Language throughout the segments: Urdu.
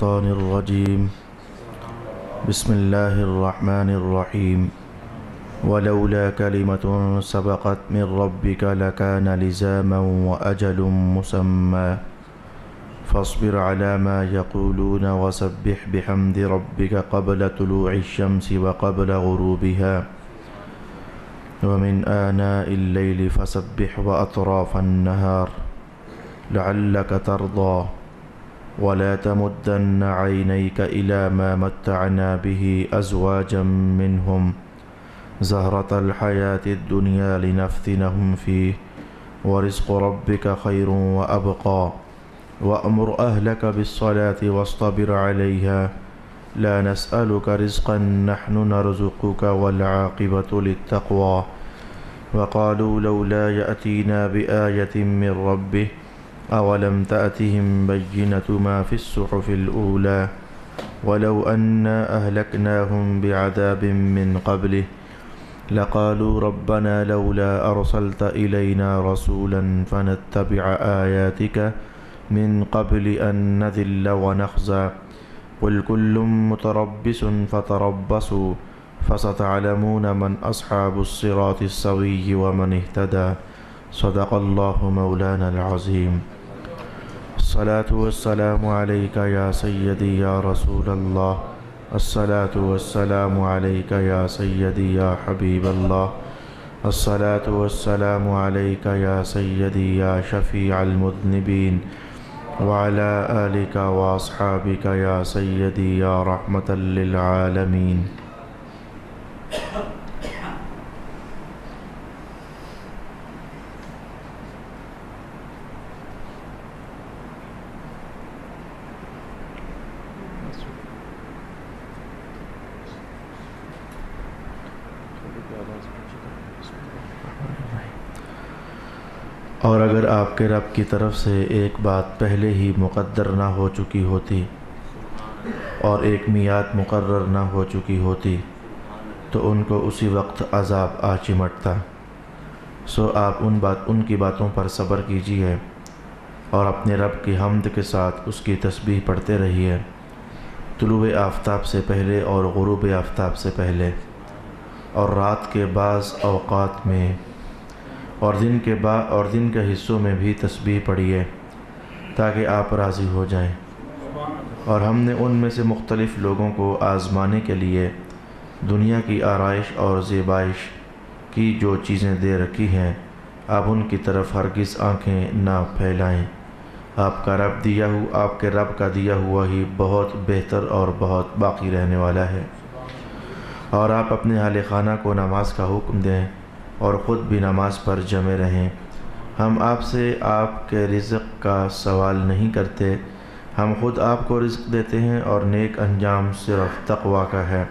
الشيطان الرجيم بسم الله الرحمن الرحيم ولولا كلمة سبقت من ربك لكان لزاما وأجل مسمى فاصبر على ما يقولون وسبح بحمد ربك قبل طلوع الشمس وقبل غروبها ومن آناء الليل فسبح وأطراف النهار لعلك ترضى ولا تمدن عينيك إلى ما متعنا به أزواجا منهم زهرة الحياة الدنيا لنفتنهم فيه ورزق ربك خير وأبقى وأمر أهلك بالصلاة واصطبر عليها لا نسألك رزقا نحن نرزقك والعاقبة للتقوى وقالوا لولا يأتينا بآية من ربه أولم تأتهم بينة ما في الصحف الأولى ولو أنا أهلكناهم بعذاب من قبله لقالوا ربنا لولا أرسلت إلينا رسولا فنتبع آياتك من قبل أن نذل ونخزى قل كل متربص فتربصوا فستعلمون من أصحاب الصراط السوي ومن اهتدى صدق الله مولانا العظيم الصلاة والسلام عليك يا سيدي يا رسول الله الصلاة والسلام عليك يا سيدي يا حبيب الله الصلاة والسلام عليك يا سيدي يا شفيع المذنبين وعلى آلك وأصحابك يا سيدي يا رحمة للعالمين اور اگر آپ کے رب کی طرف سے ایک بات پہلے ہی مقدر نہ ہو چکی ہوتی اور ایک میعاد مقرر نہ ہو چکی ہوتی تو ان کو اسی وقت عذاب آ چمٹتا۔ سو آپ ان کی باتوں پر صبر کیجیے اور اپنے رب کی حمد کے ساتھ اس کی تسبیح پڑھتے رہیے، طلوع آفتاب سے پہلے اور غروب آفتاب سے پہلے، اور رات کے بعض اوقات میں اور دن کے حصوں میں بھی تسبیح پڑھیے تاکہ آپ راضی ہو جائیں۔ اور ہم نے ان میں سے مختلف لوگوں کو آزمانے کے لیے دنیا کی آرائش اور زیبائش کی جو چیزیں دے رکھی ہیں، آپ ان کی طرف ہرگز آنکھیں نہ پھیلائیں۔ آپ کے رب کا دیا ہوا ہی بہت بہتر اور بہت باقی رہنے والا ہے۔ اور آپ اپنے اہل خانہ کو نماز کا حکم دیں اور خود بھی نماز پر جمے رہیں۔ ہم آپ سے آپ کے رزق کا سوال نہیں کرتے، ہم خود آپ کو رزق دیتے ہیں اور نیک انجام صرف تقویٰ کا ہے۔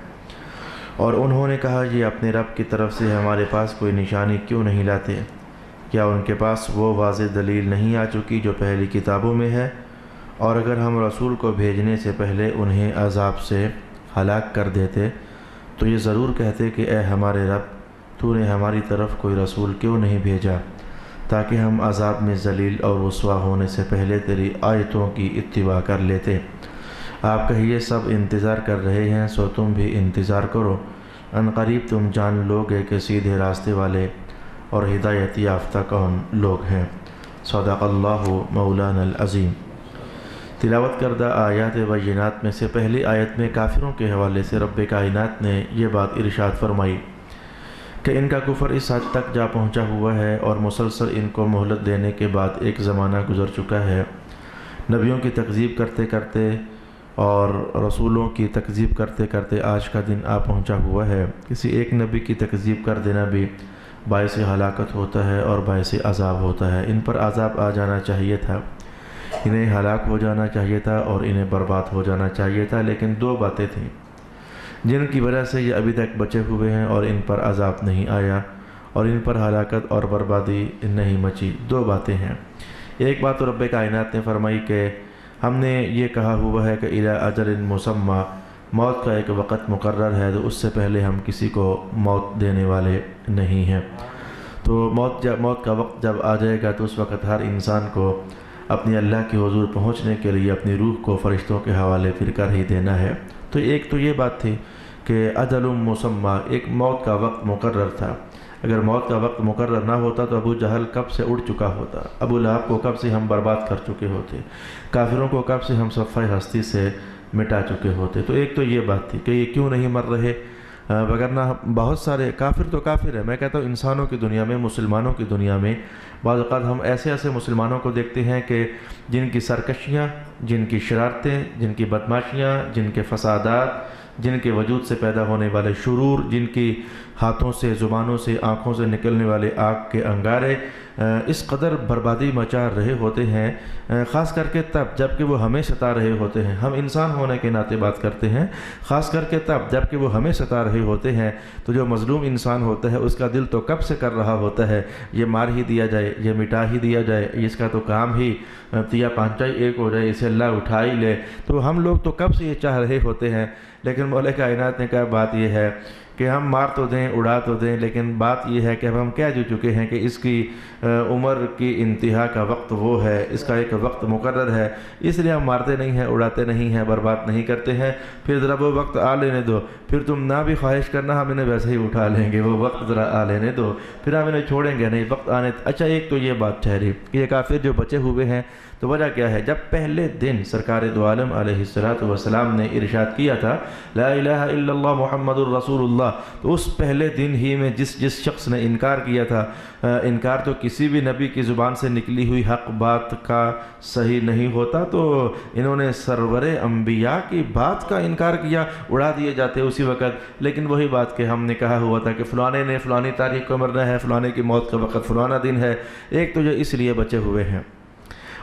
اور انہوں نے کہا یہ اپنے رب کی طرف سے ہمارے پاس کوئی نشانی کیوں نہیں لاتے؟ کیا ان کے پاس وہ واضح دلیل نہیں آ چکی جو پہلی کتابوں میں ہے؟ اور اگر ہم رسول کو بھیجنے سے پہلے انہیں عذاب سے ہلاک کر دیتے تو یہ ضرور کہتے کہ اے ہمارے رب، تو نے ہماری طرف کوئی رسول کیوں نہیں بھیجا تاکہ ہم عذاب میں ذلیل اور رسوا ہونے سے پہلے تیری آیتوں کی اتباع کر لیتے۔ آپ کہیے سب انتظار کر رہے ہیں، سو تم بھی انتظار کرو، ان قریب تم جان لوگے کہ سیدھے راستے والے اور ہدایت یافتہ کون لوگ ہیں۔ صدق اللہ مولانا العظیم۔ تلاوت کردہ آیات بینات میں سے پہلی آیت میں کافروں کے حوالے سے رب کائنات نے یہ بات ارشاد فرمائی کہ ان کا کفر اس حد تک جا پہنچا ہوا ہے اور مسلسل ان کو مہلت دینے کے بعد ایک زمانہ گزر چکا ہے۔ نبیوں کی تکذیب کرتے کرتے اور رسولوں کی تکذیب کرتے کرتے آج کا دن آ پہنچا ہوا ہے۔ کسی ایک نبی کی تکذیب کر دینا بھی باعث ہلاکت ہوتا ہے اور باعث عذاب ہوتا ہے۔ ان پر عذاب آ جانا چاہیے تھا، انہیں ہلاک ہو جانا چاہیے تھا اور انہیں برباد ہو جانا چاہیے تھا، لیکن دو باتیں تھیں جن کی وجہ سے یہ ابھی تک بچے ہوئے ہیں اور ان پر عذاب نہیں آیا اور ان پر ہلاکت اور بربادی نہیں مچی۔ دو باتیں ہیں۔ ایک بات تو رب کائنات نے فرمائی کہ ہم نے یہ کہا ہوا ہے کہ الی اجل مسمی، موت کا ایک وقت مقرر ہے تو اس سے پہلے ہم کسی کو موت دینے والے نہیں ہیں۔ تو موت کا وقت جب آ جائے گا تو اس وقت ہر انسان کو اپنی اللہ کے حضور پہنچنے کے لیے اپنی روح کو فرشتوں کے حوالے پھر کر ہی دینا ہے۔ تو ایک تو یہ بات تھی کہ اجل مسمى، ایک موت کا وقت مقرر تھا۔ اگر موت کا وقت مقرر نہ ہوتا تو ابو جہل کب سے اڑ چکا ہوتا، ابو لہب کو کب سے ہم برباد کر چکے ہوتے، کافروں کو کب سے ہم صفحہ ہستی سے مٹا چکے ہوتے۔ تو ایک تو یہ بات تھی کہ یہ کیوں نہیں مر رہے، وگرنہ بہت سارے کافر تو کافر ہیں۔ میں کہتا ہوں انسانوں کی دنیا میں، مسلمانوں کی دنیا میں بعض اوقات ہم ایسے مسلمانوں کو دیکھتے ہیں کہ جن کی سرکشیاں، جن کی شرارتیں، جن کی بدماشیاں، جن کے فسادات، جن کے وجود سے پیدا ہونے والے شرور، جن کی ہاتھوں سے، زبانوں سے، آنکھوں سے نکلنے والے آگ کے انگارے اس قدر بربادی مچا رہے ہوتے ہیں، خاص کر کے تب جب کہ وہ ہمیں ستا رہے ہوتے ہیں۔ ہم انسان ہونے کے ناطے بات کرتے ہیں، خاص کر کے تب جب کہ وہ ہمیں ستا رہے ہوتے ہیں، تو جو مظلوم انسان ہوتا ہے اس کا دل تو کب سے کر رہا ہوتا ہے یہ مار ہی دیا جائے، یہ مٹا ہی دیا جائے، اس کا تو کام ہی تیا پانچا ہی ایک ہو جائے، اسے اللہ اٹھا ہی لے۔ تو ہم لوگ تو کب سے یہ چاہ رہے ہوتے ہیں، لیکن مولا کائنات نے کہا بات یہ ہے کہ ہم مار تو دیں، اڑا تو دیں، لیکن بات یہ ہے کہ اب ہم کہہ چکے ہیں کہ اس کی عمر کی انتہا کا وقت وہ ہے، اس کا ایک وقت مقرر ہے، اس لیے ہم مارتے نہیں ہیں، اڑاتے نہیں ہیں، برباد نہیں کرتے ہیں۔ پھر ذرا وہ وقت آ لینے دو، پھر تم نہ بھی خواہش کرنا، ہم انہیں ویسے ہی اٹھا لیں گے، وہ وقت ذرا آ لینے دو، پھر ہم انہیں چھوڑیں گے نہیں، وقت آنے۔ اچھا ایک تو یہ بات ٹھہری کہ یہ کافر جو بچے ہوئے ہیں، تو وجہ کیا ہے؟ جب پہلے دن سرکار دو عالم علیہ السلام نے ارشاد کیا تھا لا الہ الا اللہ محمد الرسول اللہ، تو اس پہلے دن ہی میں جس شخص نے انکار کیا تھا، انکار تو کسی بھی نبی کی زبان سے نکلی ہوئی حق بات کا صحیح نہیں ہوتا، تو انہوں نے سرور انبیاء کی بات کا انکار کیا، اڑا دیے جاتے اسی وقت۔ لیکن وہی بات کہ ہم نے کہا ہوا تھا کہ فلانے نے فلانی تاریخ کو مرنا ہے، فلانے کی موت کا وقت فلانا دن ہے، ایک تو جو اس لیے بچے ہوئے ہیں،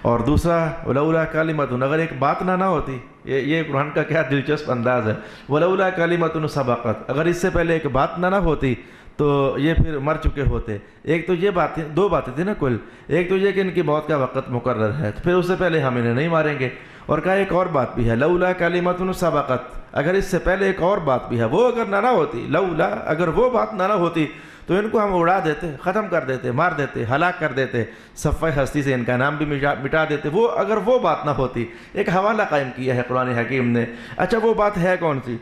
اور دوسرا ولولا کلمۃ، اگر ایک بات نہ ہوتی، یہ قرآن کا کیا دلچسپ انداز ہے، ولولا کلمۃ سبقت، اگر اس سے پہلے ایک بات نہ ہوتی تو یہ پھر مر چکے ہوتے۔ ایک تو یہ باتیں، دو باتیں تھیں نا کل، ایک تو یہ کہ ان کی موت کا وقت مقرر ہے، تو پھر اس سے پہلے ہم انہیں نہیں ماریں گے، اور کہا ایک اور بات بھی ہے لولا کلمۃ سبقت، اگر اس سے پہلے ایک اور بات بھی ہے، وہ اگر نہ ہوتی، لولا اگر وہ بات نہ ہوتی تو ان کو ہم اڑا دیتے، ختم کر دیتے، مار دیتے، ہلاک کر دیتے، صفحہ ہستی سے ان کا نام بھی مٹا دیتے، وہ اگر وہ بات نہ ہوتی۔ ایک حوالہ قائم کیا ہے قرآن حکیم نے۔ اچھا وہ بات ہے کون سی؟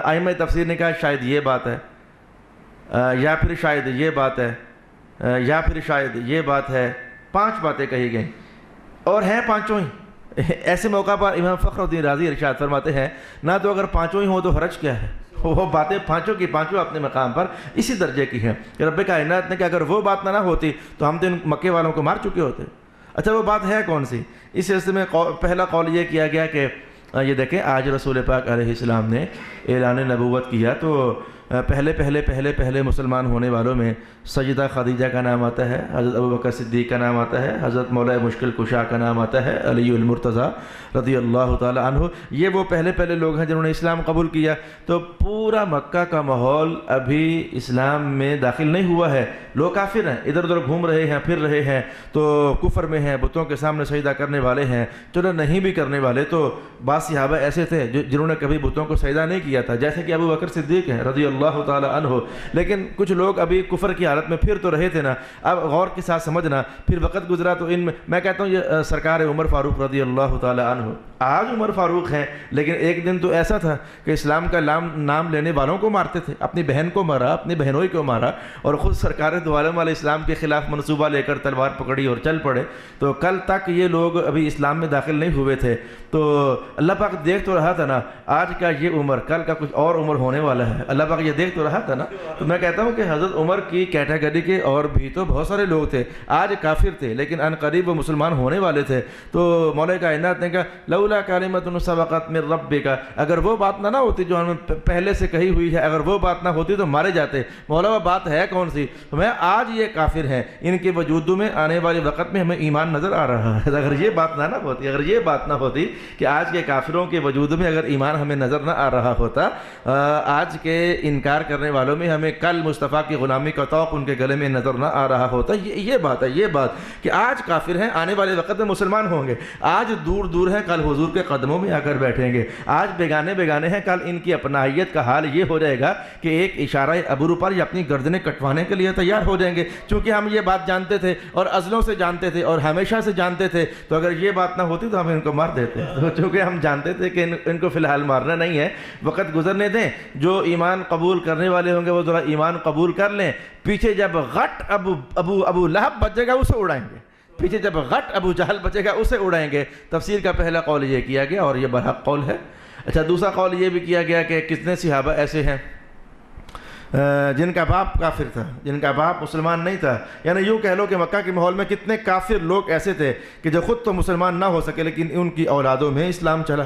ائمہ تفسیر نے کہا شاید یہ بات ہے، یا پھر شاید یہ بات ہے، یا پھر شاید یہ بات ہے۔ 5 باتیں کہی گئیں اور ہیں پانچوں ہی۔ ایسے موقع پر امام فخر الدین رازی ارشاد فرماتے ہیں نہ تو اگر پانچوں ہی ہوں تو حرج کیا ہے، وہ باتیں پانچوں کی پانچوں اپنے مقام پر اسی درجے کی ہیں کہ رب کائنات نے کہ اگر وہ بات نہ ہوتی تو ہم تو ان مکے والوں کو مار چکے ہوتے۔ اچھا وہ بات ہے کون سی؟ اس سلسلے میں پہلا قول یہ کیا گیا کہ یہ دیکھیں آج رسول پاک علیہ السلام نے اعلان نبوت کیا تو پہلے مسلمان ہونے والوں میں سیدہ خدیجہ کا نام آتا ہے، حضرت ابوبکر صدیق کا نام آتا ہے، حضرت مولا مشکل کشا کا نام آتا ہے، علی المرتضیٰ رضی اللہ تعالی عنہ۔ یہ وہ پہلے لوگ ہیں جنہوں نے اسلام قبول کیا۔ تو پورا مکہ کا ماحول ابھی اسلام میں داخل نہیں ہوا ہے، لوگ کافر ہیں، ادھر ادھر گھوم رہے ہیں، پھر رہے ہیں، تو کفر میں ہیں، بتوں کے سامنے سجدہ کرنے والے ہیں۔ چلو نہیں بھی کرنے والے تو بعض صحابہ ایسے تھے جنہوں نے کبھی بتوں کو سجدہ نہیں کیا تھا، جیسے کہ ابوبکر صدیق ہیں رضی اللہ تعالی عنہ۔ لیکن کچھ لوگ ابھی کفر کی حالت میں پھر تو رہے تھے نا۔ اب غور کے ساتھ سمجھنا، پھر وقت گزرا تو ان میں کہتا ہوں یہ سرکار عمر فاروق رضی اللہ تعالی عنہ، آج عمر فاروق ہیں، لیکن ایک دن تو ایسا تھا کہ اسلام کا نام لینے والوں کو مارتے تھے، اپنی بہن کو مارا، اپنی بہنوئی کو مارا، اور خود سرکار دو عالم علیہ السلام کے خلاف منصوبہ لے کر تلوار پکڑی اور چل پڑے۔ تو کل تک یہ لوگ ابھی اسلام میں داخل نہیں ہوئے تھے، تو اللہ پاک دیکھ تو رہا تھا نا آج کا یہ عمر، کل کا کچھ اور عمر ہونے والا ہے، اللہ پاک یہ دیکھ تو رہا تھا نا۔ تو میں کہتا ہوں کہ حضرت عمر کی کیٹیگری کے اور بھی تو بہت سارے لوگ تھے، آج کافر تھے لیکن ان قریب وہ مسلمان ہونے والے تھے۔ تو مولا کائنات نے کہا لولا کلمۃ سبقت من ربک، اگر وہ بات نہ ہوتی جو ہم پہلے سے کہی ہوئی ہے، اگر وہ بات نہ ہوتی تو مارے جاتے۔ مولا وہ بات ہے کون سی؟ میں آج یہ کافر ہیں، ان کے وجود میں آنے والے وقت میں ہمیں ایمان نظر آ رہا ہے۔ اگر یہ بات نہ ہوتی، اگر یہ بات نہ ہوتی کہ آج کے کافروں کے وجود میں اگر ایمان ہمیں نظر نہ آ رہا ہوتا، آج کے انکار کرنے والوں میں ہمیں کل مصطفیٰ کی غلامی کا توق ان کے گلے میں نظر نہ آ رہا ہوتا۔ یہ بات ہے، یہ بات کہ آج کافر ہیں، آنے والے وقت میں مسلمان ہوں گے، آج دور ہے، کل حضور حضور کے قدموں میں آ کر بیٹھیں گے۔ آج بیگانے بیگانے ہیں، کل ان کی اپنائیت کا حال یہ ہو جائے گا کہ ایک اشارہ ابرو پر یہ اپنی گردنیں کٹوانے کے لیے تیار ہو جائیں گے، چونکہ ہم یہ بات جانتے تھے اور ازلوں سے جانتے تھے اور ہمیشہ سے جانتے تھے، تو اگر یہ بات نہ ہوتی تو ہم ان کو مار دیتے، تو چونکہ ہم جانتے تھے کہ ان کو فی الحال مارنا نہیں ہے، وقت گزرنے دیں۔ جو ایمان قبول کرنے والے ہوں گے وہ ذرا ایمان قبول کر لیں، پیچھے جب غٹ ابو لہب بچے گا اسے اڑائیں گے، پیچھے جب غٹ ابو جہل بچے گا اسے اڑائیں گے۔ تفسیر کا پہلا قول یہ کیا گیا اور یہ برحق قول ہے۔ اچھا، دوسرا قول یہ بھی کیا گیا کہ کتنے صحابہ ایسے ہیں جن کا باپ کافر تھا، جن کا باپ مسلمان نہیں تھا، یعنی یوں کہہ لو کہ مکہ کے ماحول میں کتنے کافر لوگ ایسے تھے کہ جو خود تو مسلمان نہ ہو سکے لیکن ان کی اولادوں میں اسلام چلا،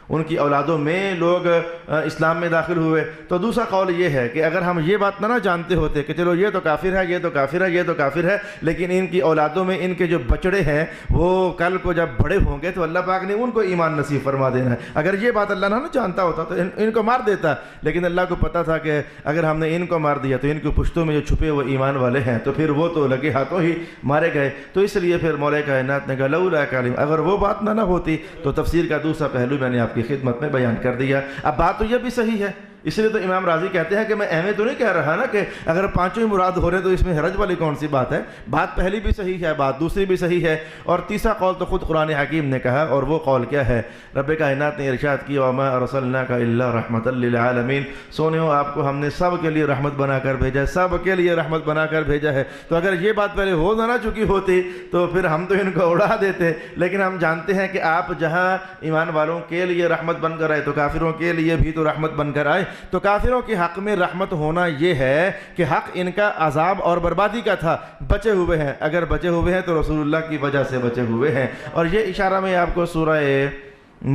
ان کی اولادوں میں لوگ اسلام میں داخل ہوئے۔ تو دوسرا قول یہ ہے کہ اگر ہم یہ بات نہ جانتے ہوتے کہ چلو یہ تو کافر ہے، یہ تو کافر ہے، یہ تو کافر ہے، لیکن ان کی اولادوں میں ان کے جو بچڑے ہیں وہ کل کو جب بڑے ہوں گے تو اللہ پاک نے ان کو ایمان نصیب فرما دینا ہے۔ اگر یہ بات اللہ نہ جانتا ہوتا تو ان کو مار دیتا، لیکن اللہ کو پتہ تھا کہ اگر ہم نے ان کو مار دیا تو ان کی پشتوں میں جو چھپے ہوئے ایمان والے ہیں تو پھر وہ تو لگے ہاتھوں ہی مارے گئے۔ تو اس لیے پھر مولا کائنات نے کہا لولا کلم، اگر وہ بات نہ ہوتی تو تفسیر کا دوسرا پہلو میں نے آپ کی خدمت میں بیان کر دیا۔ اب بات تو یہ بھی صحیح ہے، اس لیے تو امام راضی کہتے ہیں کہ میں ایویں تو نہیں کہہ رہا نا کہ اگر پانچوں ہی مراد ہو رہے تو اس میں حرج والی کون سی بات ہے۔ بات پہلی بھی صحیح ہے، بات دوسری بھی صحیح ہے، اور تیسرا قول تو خود قرآن حکیم نے کہا، اور وہ قول کیا ہے؟ رب کائنات نے ارشاد کی وَمَا أَرْسَلْنَاكَ إِلَّا رَحْمَةً لِّلْعَالَمِينَ، سونےو آپ کو ہم نے سب کے لیے رحمت بنا کر بھیجا ہے، سب کے لیے رحمت بنا کر بھیجا ہے۔ تو اگر یہ بات پہلے ہو نہ چکی ہوتی تو پھر ہم تو ان کو اڑا دیتے، لیکن ہم جانتے ہیں کہ آپ جہاں ایمان والوں کے لیے رحمت بن کر آئے تو کافروں کے لیے بھی تو رحمت بن کر آئے۔ تو کافروں کے حق میں رحمت ہونا یہ ہے کہ حق ان کا عذاب اور بربادی کا تھا، بچے ہوئے ہیں، اگر بچے ہوئے ہیں تو رسول اللہ کی وجہ سے بچے ہوئے ہیں۔ اور یہ اشارہ میں آپ کو سورہ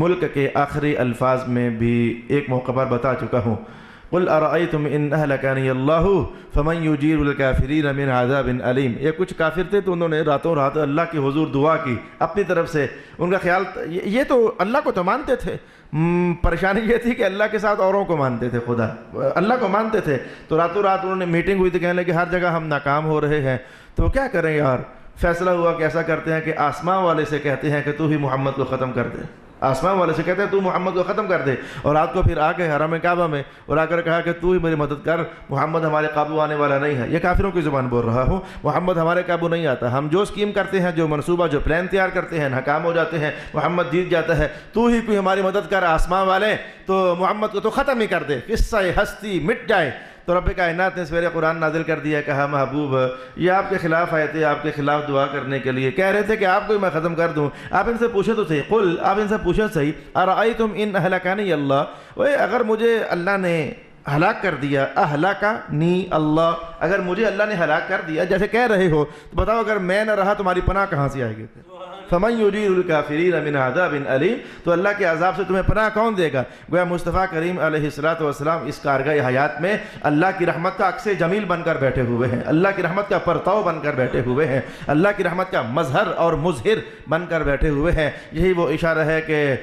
ملک کے آخری الفاظ میں بھی ایک موقع پر بتا چکا ہوں۔ قل ارأيتم ان اهلكني الله فمن يجير الكافرين من عذاب علیم۔ یہ کچھ کافر تھے تو انہوں نے راتوں رات اللہ کے حضور دعا کی اپنی طرف سے، ان کا خیال یہ تو اللہ کو تو مانتے تھے، پریشانی یہ تھی کہ اللہ کے ساتھ اوروں کو مانتے تھے، خدا اللہ کو مانتے تھے، تو راتوں رات انہوں نے میٹنگ ہوئی تھی، کہنے لگے ہر جگہ ہم ناکام ہو رہے ہیں تو کیا کریں یار۔ فیصلہ ہوا کہ ایسا کرتے ہیں کہ آسمان والے سے کہتے ہیں کہ تو ہی محمد کو ختم کر دے، آسمان والے سے کہتے ہیں تو محمد کو ختم کر دے، اور رات کو پھر آ کے حرم کعبہ میں اور آ کر کہا کہ تو ہی میری مدد کر، محمد ہمارے قابو آنے والا نہیں ہے۔ یہ کافروں کی زبان بول رہا ہوں، محمد ہمارے قابو نہیں آتا، ہم جو اسکیم کرتے ہیں، جو منصوبہ، جو پلان تیار کرتے ہیں، ناکام ہو جاتے ہیں، محمد جیت جاتا ہے، تو ہی کوئی ہماری مدد کر آسمان والے، تو محمد کو تو ختم ہی کر دے، قصہ ہستی مٹ جائے۔ تو رب کائنات نے سویرے قرآن نازل کر دیا، کہا محبوب یہ آپ کے خلاف آئے تھے، آپ کے خلاف دعا کرنے کے لیے، کہہ رہے تھے کہ آپ کو میں ختم کر دوں۔ آپ ان سے پوچھے تو صحیح، قل آپ ان سے پوچھے صحیح، ارأیتم ان اہلکنی اللہ، اگر مجھے اللہ نے ہلاک کر دیا، اہلکنی اللہ، اگر مجھے اللہ نے ہلاک کر دیا جیسے کہہ رہے ہو، تو بتاؤ اگر میں نہ رہا تمہاری پناہ کہاں سے آئے گی؟ فمن یجیر الکافرین من عذاب علیم، تو اللہ کے عذاب سے تمہیں پناہ کون دے گا؟ گویا مصطفیٰ کریم علیہ السلام اس کارگاہ حیات میں اللہ کی رحمت کا عکس جمیل بن کر بیٹھے ہوئے ہیں، اللہ کی رحمت کا پرتاؤ بن کر بیٹھے ہوئے ہیں، اللہ کی رحمت کا مظہر اور مظہر بن کر بیٹھے ہوئے ہیں۔ یہی وہ اشارہ ہے کہ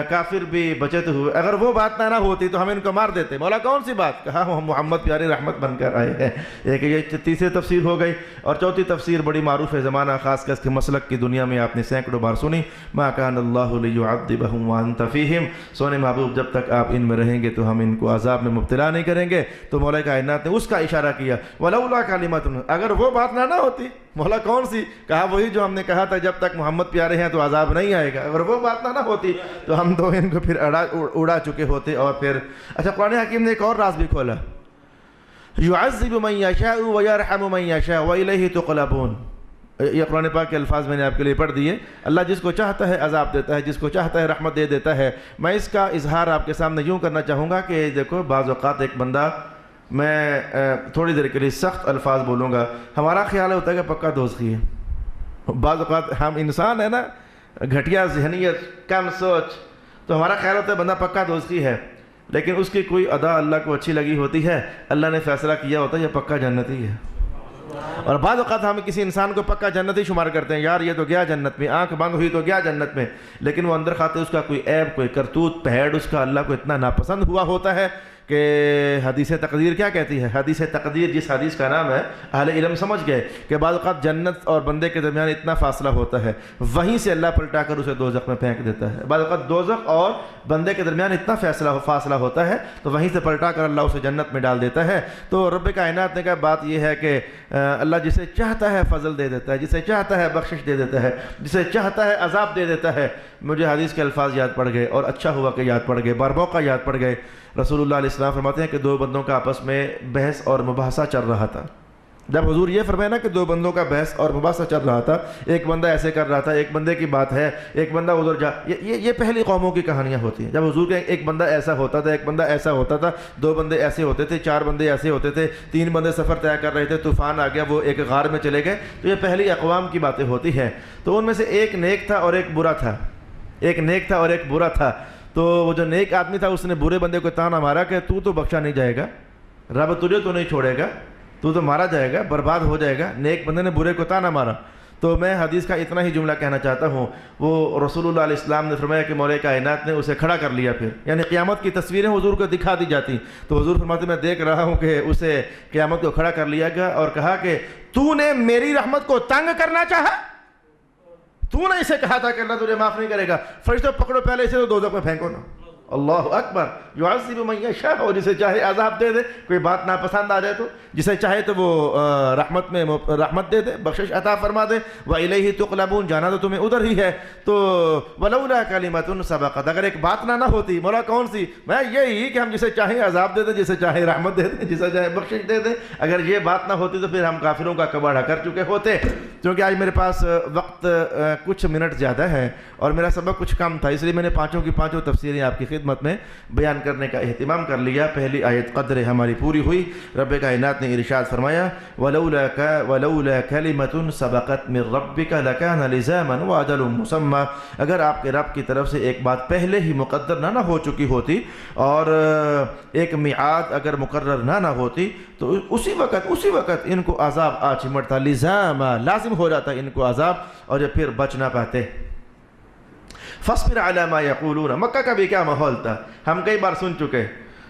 کافر بھی بچت ہوئے، اگر وہ بات نہ ہوتی تو ہم ان کو مار دیتے۔ مولا کون سی بات؟ کہا ہم محمد پیاری رحمت بن کر آئے ہیں۔ ایک یہ تیسری تفسیر ہو گئی، اور چوتھی تفسیر بڑی معروف ہے زمانہ خاص کر اس کے مسلک کی دنیا میں آپ نے سینکڑوں بار سنی، ما کان اللہ لیعذبہم وانت فیہم، سونے محبوب جب تک آپ ان میں رہیں گے تو ہم ان کو عذاب میں مبتلا نہیں کریں گے۔ تو مولا کائنات نے اس کا اشارہ کیا، ولولا کلمۃ، اگر وہ بات نہ ہوتی، مولا کون سی؟ کہا وہی جو ہم نے کہا تھا جب تک محمد پیارے ہیں تو عذاب نہیں آئے گا، اگر وہ بات نہ ہوتی تو ہم تو ان کو پھر اڑا چکے ہوتے۔ اور پھر اچھا قرآن حکیم نے ایک اور راز بھی کھولا، یعذب من یشاء ویرحم من یشاء والیہ تقلبون، یہ قرآن پاک کے الفاظ میں نے آپ کے لیے پڑھ دیے۔ اللہ جس کو چاہتا ہے عذاب دیتا ہے، جس کو چاہتا ہے رحمت دے دیتا ہے۔ میں اس کا اظہار آپ کے سامنے یوں کرنا چاہوں گا کہ دیکھو بعض اوقات ایک بندہ، میں تھوڑی دیر کے لیے سخت الفاظ بولوں گا، ہمارا خیال ہوتا ہے کہ پکا دوزخی ہے، بعض اوقات ہم انسان ہے نا، گھٹیا ذہنیت، کم سوچ، تو ہمارا خیال ہوتا ہے بندہ پکا دوزخی ہے، لیکن اس کی کوئی ادا اللہ کو اچھی لگی ہوتی ہے، اللہ نے فیصلہ کیا ہوتا ہے یہ پکا جنتی ہے۔ اور بعض اوقات ہم کسی انسان کو پکا جنتی شمار کرتے ہیں، یار یہ تو گیا جنت میں، آنکھ بند ہوئی تو گیا جنت میں، لیکن وہ اندر خاتے اس کا کوئی عیب، کوئی کرتوت، پہیڑ اس کا اللہ کو اتنا ناپسند ہوا ہوتا ہے کہ حدیث تقدیر کیا کہتی ہے؟ حدیث تقدیر جس حدیث کا نام ہے، اہل علم سمجھ گئے کہ بعض اوقات جنت اور بندے کے درمیان اتنا فاصلہ ہوتا ہے، وہیں سے اللہ پلٹا کر اسے دوزخ میں پھینک دیتا ہے۔ بعض اوقات دوزخ اور بندے کے درمیان اتنا فاصلہ ہوتا ہے تو وہیں سے پلٹا کر اللہ اسے جنت میں ڈال دیتا ہے۔ تو رب کائنات نے کہا بات یہ ہے کہ اللہ جسے چاہتا ہے فضل دے دیتا ہے، جسے چاہتا ہے بخشش دے دیتا ہے، جسے چاہتا ہے عذاب دے دیتا ہے۔ مجھے حدیث کے الفاظ یاد پڑ گئے اور اچھا ہوا کہ یاد پڑ گئے، بار موقع یاد پڑ گئے۔ رسول اللہ علیہ السلام فرماتے ہیں کہ دو بندوں کا آپس میں بحث اور مباحثہ چل رہا تھا۔ جب حضور یہ فرمایا نا کہ دو بندوں کا بحث اور مباحثہ چل رہا تھا، ایک بندہ ایسے کر رہا تھا، ایک بندے کی بات ہے، ایک بندہ ادھر جا، یہ پہلی قوموں کی کہانیاں ہوتی ہیں۔ جب حضور کے ایک بندہ ایسا ہوتا تھا، ایک بندہ ایسا ہوتا تھا، دو بندے ایسے ہوتے تھے، چار بندے ایسے ہوتے تھے، تین بندے سفر طے کر رہے تھے، طوفان آ گیا، وہ ایک غار میں چلے گئے، تو یہ پہلی اقوام کی باتیں ہوتی ہیں۔ تو ان میں سے ایک نیک تھا اور ایک برا تھا، ایک نیک تھا اور ایک برا تھا۔ تو وہ جو نیک آدمی تھا اس نے برے بندے کو تانا مارا کہ تو بخشا نہیں جائے گا، رب تجھے تو نہیں چھوڑے گا، تو مارا جائے گا، برباد ہو جائے گا۔ نیک بندے نے برے کو تانا مارا۔ تو میں حدیث کا اتنا ہی جملہ کہنا چاہتا ہوں، وہ رسول اللہ علیہ السلام نے فرمایا کہ مولا کائنات نے اسے کھڑا کر لیا، پھر یعنی قیامت کی تصویریں حضور کو دکھا دی جاتی، تو حضور فرماتے میں دیکھ رہا ہوں کہ اسے قیامت کو کھڑا کر لیا گیا اور کہا کہ تو نے میری رحمت کو تنگ کرنا چاہا، تو نے اسے کہا تھا کہ اللہ تجھے معاف نہیں کرے گا، فرشتوں پکڑو پہلے اسے تو دوزخ میں پھینکو نا۔ اللہ اکبر، یعذب من یشاء، اور جسے چاہے عذاب دے دے، کوئی بات ناپسند آ جائے تو جسے چاہے تو وہ رحمت دے دے، بخشش عطا فرما دے۔ وَإِلَيْهِ تُقْلَبُونَ، جانا تو تمہیں ادھر ہی ہے۔ تو وَلَوْلَا كَلِمَةٌ سَبَقَتْ، اگر ایک بات نہ ہوتی، مولا کون سی؟ میں یہی کہ ہم جسے چاہے عذاب دے دیں، جسے چاہے رحمت دے دیں، جسے چاہے بخشش دے دیں، اگر یہ بات نہ ہوتی تو پھر ہم کافروں کا کباڑہ کر چکے ہوتے۔ کیونکہ آج میرے پاس وقت کچھ منٹ زیادہ ہے اور میرا سبق کچھ کم تھا، اس لیے میں نے پانچوں کی پانچوں تفسیریں آپ کی خدمت میں بیان کرنے کا اہتمام کر لیا۔ پہلی آیت قدر ہماری پوری ہوئی۔ رب کائنات نے ارشاد فرمایا وَلَوْلَا كَلِمَةٌ سَبَقَتْ مِن رَبِّكَ لَكَانَ لِزَامًا وَأَجَلٌ مُّسَمًّى، اگر آپ کے رب کی طرف سے ایک بات پہلے ہی مقدر نہ ہو چکی ہوتی اور ایک میعاد اگر مقرر نہ ہوتی تو اسی وقت ان کو عذاب آ چمٹتا، لزاما، لازم ہو جاتا ان کو عذاب، اور جب پھر بچ نہ پاتے۔ فَاصْبِرْ عَلَىٰ مَا يَقُولُونَ، مکہ کا بھی کیا ماحول تھا، ہم کئی بار سن چکے۔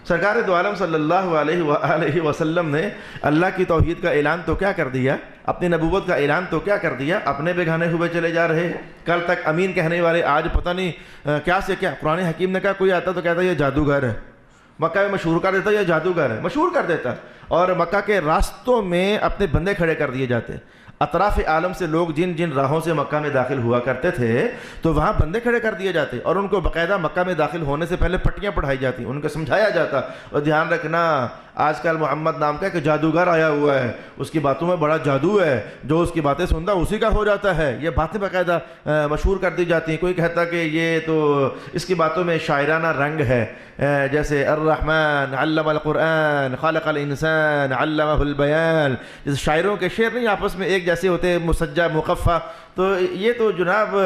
سرکار دو عالم صلی اللہ علیہ وآلہ وسلم نے اللہ کی توحید کا اعلان تو کیا کر دیا، اپنی نبوت کا اعلان تو کیا کر دیا، اپنے بگانے ہوئے چلے جا رہے ہیں۔ کل تک امین کہنے والے آج پتہ نہیں کیا سے کیا، قرآن حکیم نے کہا کوئی آتا تو کہتا یہ جادوگر ہے، مکہ میں مشہور کر دیتا یہ جادوگر ہے، مشہور کر دیتا، اور مکہ کے راستوں میں اپنے بندے کھڑے کر دیے جاتے۔ اطراف عالم سے لوگ جن راہوں سے مکہ میں داخل ہوا کرتے تھے تو وہاں بندے کھڑے کر دیے جاتے اور ان کو باقاعدہ مکہ میں داخل ہونے سے پہلے پٹیاں پڑھائی جاتی، ان کو سمجھایا جاتا۔ اور دھیان رکھنا، آج کل محمد نام کا کہ جادوگر آیا ہوا ہے، اس کی باتوں میں بڑا جادو ہے، جو اس کی باتیں سنتا اسی کا ہو جاتا ہے، یہ باتیں باقاعدہ مشہور کر دی جاتی ہیں۔ کوئی کہتا کہ یہ تو اس کی باتوں میں شاعرانہ رنگ ہے، جیسے الرحمن علم القرآن خلق الانسان علمہ البیان، جیسے شاعروں کے شعر نہیں آپس میں ایک جیسے ہوتے، مسجع مقفع، تو یہ تو جناب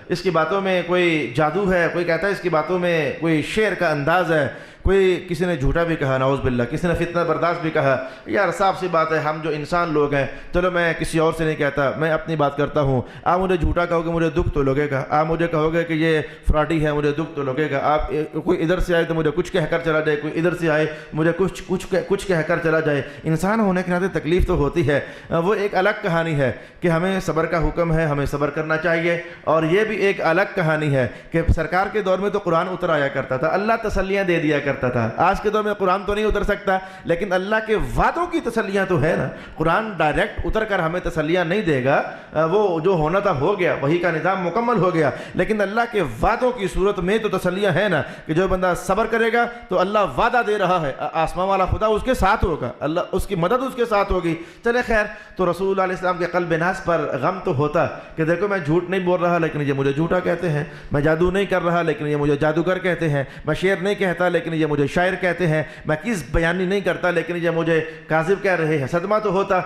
اس کی باتوں میں کوئی جادو ہے، کوئی کہتا ہے اس کی باتوں میں کوئی شعر کا انداز ہے، کوئی کسی نے جھوٹا بھی کہا نعوذ باللہ، کسی نے فتنہ برداشت بھی کہا۔ یار صاف سی بات ہے، ہم جو انسان لوگ ہیں، چلو میں کسی اور سے نہیں کہتا، میں اپنی بات کرتا ہوں۔ آپ مجھے جھوٹا کہو گے مجھے دکھ تو لگے گا، آپ مجھے کہو گے کہ یہ فراڈی ہے مجھے دکھ تو لگے گا، آپ کوئی ادھر سے آئے تو مجھے کچھ کہہ کر چلا جائے، کوئی ادھر سے آئے مجھے کچھ کہہ کر چلا جائے، انسان ہونے کے ناطے تکلیف تو ہوتی ہے۔ وہ ایک الگ کہانی ہے کہ ہمیں صبر کا حکم ہے، ہمیں صبر کرنا چاہیے، اور یہ بھی ایک الگ کہانی ہے کہ سرکار کے دور میں تو قرآن اتر آیا کرتا تھا، اللہ تسلیاں دے دیا کرتا تھا۔ آج کے دور میں قرآن تو نہیں اتر سکتا، لیکن اللہ کے وعدوں کی تسلیاں تو ہے نا۔ قرآن ڈائریکٹ اتر کر ہمیں تسلیاں نہیں دے گا، وہ جو ہونا تھا ہو گیا، وہی کا نظام مکمل ہو گیا، لیکن اللہ کے وعدوں کی صورت میں تو تسلیاں ہے نا کہ جو بندہ صبر کرے گا تو اللہ وعدہ دے رہا ہے، آسمان والا خدا اس کے ساتھ ہوگا، اللہ اس کی مدد اس کے ساتھ ہوگی۔ چلے خیر، تو رسول اللہ علیہ السلام کے قلب ناز پر غم تو ہوتا کہ دیکھو میں جھوٹ نہیں بول رہا لیکن یہ مجھے جھوٹا کہتے ہیں، میں جادو نہیں کر رہا لیکن یہ مجھے جادوگر کہتے ہیں، میں شعر نہیں کہتا لیکن یہ مجھے شاعر کہتے ہیں، میں کس بیانی نہیں کرتا لیکن یہ مجھے کاذب کہہ رہے ہیں۔ صدمہ تو ہوتا،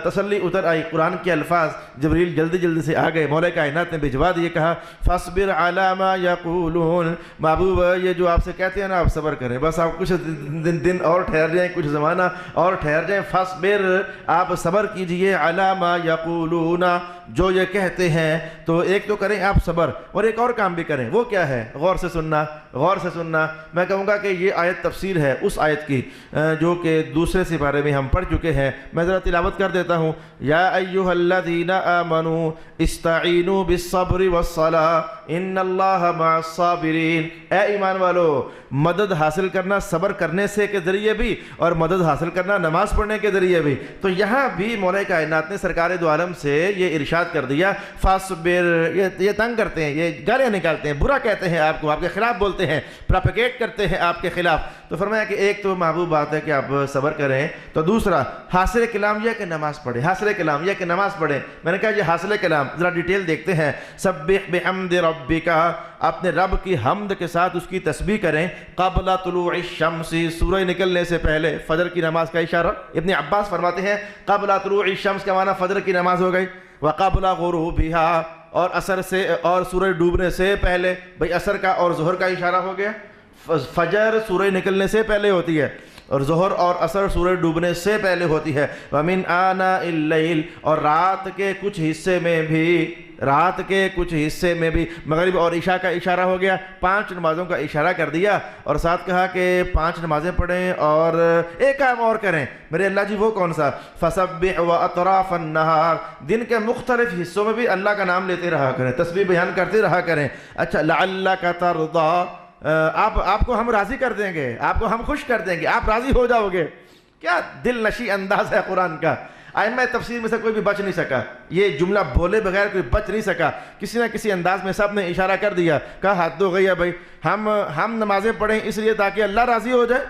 تسلی اتر آئی، قرآن کے الفاظ جبریل جلدی سے آ گئے، مولا کائنات نے بھجوا دیے، کہا فاصبر علی ما یقولون، محبوب یہ جو آپ سے کہتے ہیں نا آپ صبر کریں، بس آپ کچھ دن اور ٹھہر جائیں، کچھ زمانہ اور ٹھہر جائیں، فاصبر آپ صبر کیجئے، علی ما یقولون جو یہ کہتے ہیں تو ایک تو کریں آپ صبر اور ایک اور کام بھی کریں. وہ کیا ہے؟ غور سے سننا, غور سے سننا. میں کہوں گا کہ یہ آیت تفسیر ہے اس آیت کی جو کہ دوسرے سپارے میں ہم پڑھ چکے ہیں. میں ذرا تلاوت کر دیتا ہوں. یا ایھا الذین آمنوا استعینوا بالصبر والصلاۃ ان اللہ مع الصابرین. اے ایمان والو, مدد حاصل کرنا صبر کرنے سے کے ذریعے بھی اور مدد حاصل کرنا نماز پڑھنے کے ذریعے بھی. تو یہاں بھی مولا کائنات نے سرکار دو عالم سے یہ ارشاد کر دیا فاصبر. یہ تنگ کرتے ہیں, یہ گالیاں نکالتے ہیں, برا کہتے ہیں آپ کو, آپ کے خلاف بولتے ہیں, پراپیگیٹ کرتے ہیں آپ کے خلاف. تو فرمایا کہ ایک تو محبوب بات ہے کہ آپ صبر کریں, تو دوسرا حاصل کلام یہ کہ نماز پڑھیں. حاصل کلام یہ کہ نماز پڑھیں. میں نے کہا یہ حاصل کلام ذرا ڈیٹیل دیکھتے ہیں. سبح بحمد ربک, اپنے رب کی حمد کے ساتھ اس کی تسبیح کریں. قبل طلوع الشمس, سورج نکلنے سے پہلے. فجر کی نماز کا اشارہ. ابن عباس فرماتے ہیں قبل طلوع الشمس کا معنی فجر کی نماز ہو گئی. وقبل غروبها, اور عصر سے اور سورج ڈوبنے سے پہلے. بھئی عصر کا اور ظہر کا اشارہ ہو گیا. فجر سورج نکلنے سے پہلے ہوتی ہے اور ظہر اور عصر سورج ڈوبنے سے پہلے ہوتی ہے. وَمِنْ آنَاءِ اللَّيْلِ, اور رات کے کچھ حصے میں بھی, رات کے کچھ حصے میں بھی. مغرب اور عشاء کا اشارہ ہو گیا. 5 نمازوں کا اشارہ کر دیا اور ساتھ کہا کہ 5 نمازیں پڑھیں اور ایک کام اور کریں. میرے اللہ جی وہ کون سا؟ فَسَبِّحْ وَأَطْرَافَ النَّهَارِ, دن کے مختلف حصوں میں بھی اللہ کا نام لیتے رہا کریں, تسبیح بیان کرتے رہا کریں. اچھا, لَعَلَّكَ تَرْضَىٰ, آپ کو ہم راضی کر دیں گے, آپ کو ہم خوش کر دیں گے, آپ راضی ہو جاؤ گے. کیا دل نشی انداز ہے قرآن کا. ائمہ تفسیر میں سے کوئی بھی بچ نہیں سکا, یہ جملہ بولے بغیر کوئی بچ نہیں سکا. کسی نہ کسی انداز میں سب نے اشارہ کر دیا. کہا حد ہو گئی ہے بھائی, ہم نمازیں پڑھیں اس لیے تاکہ اللہ راضی ہو جائے,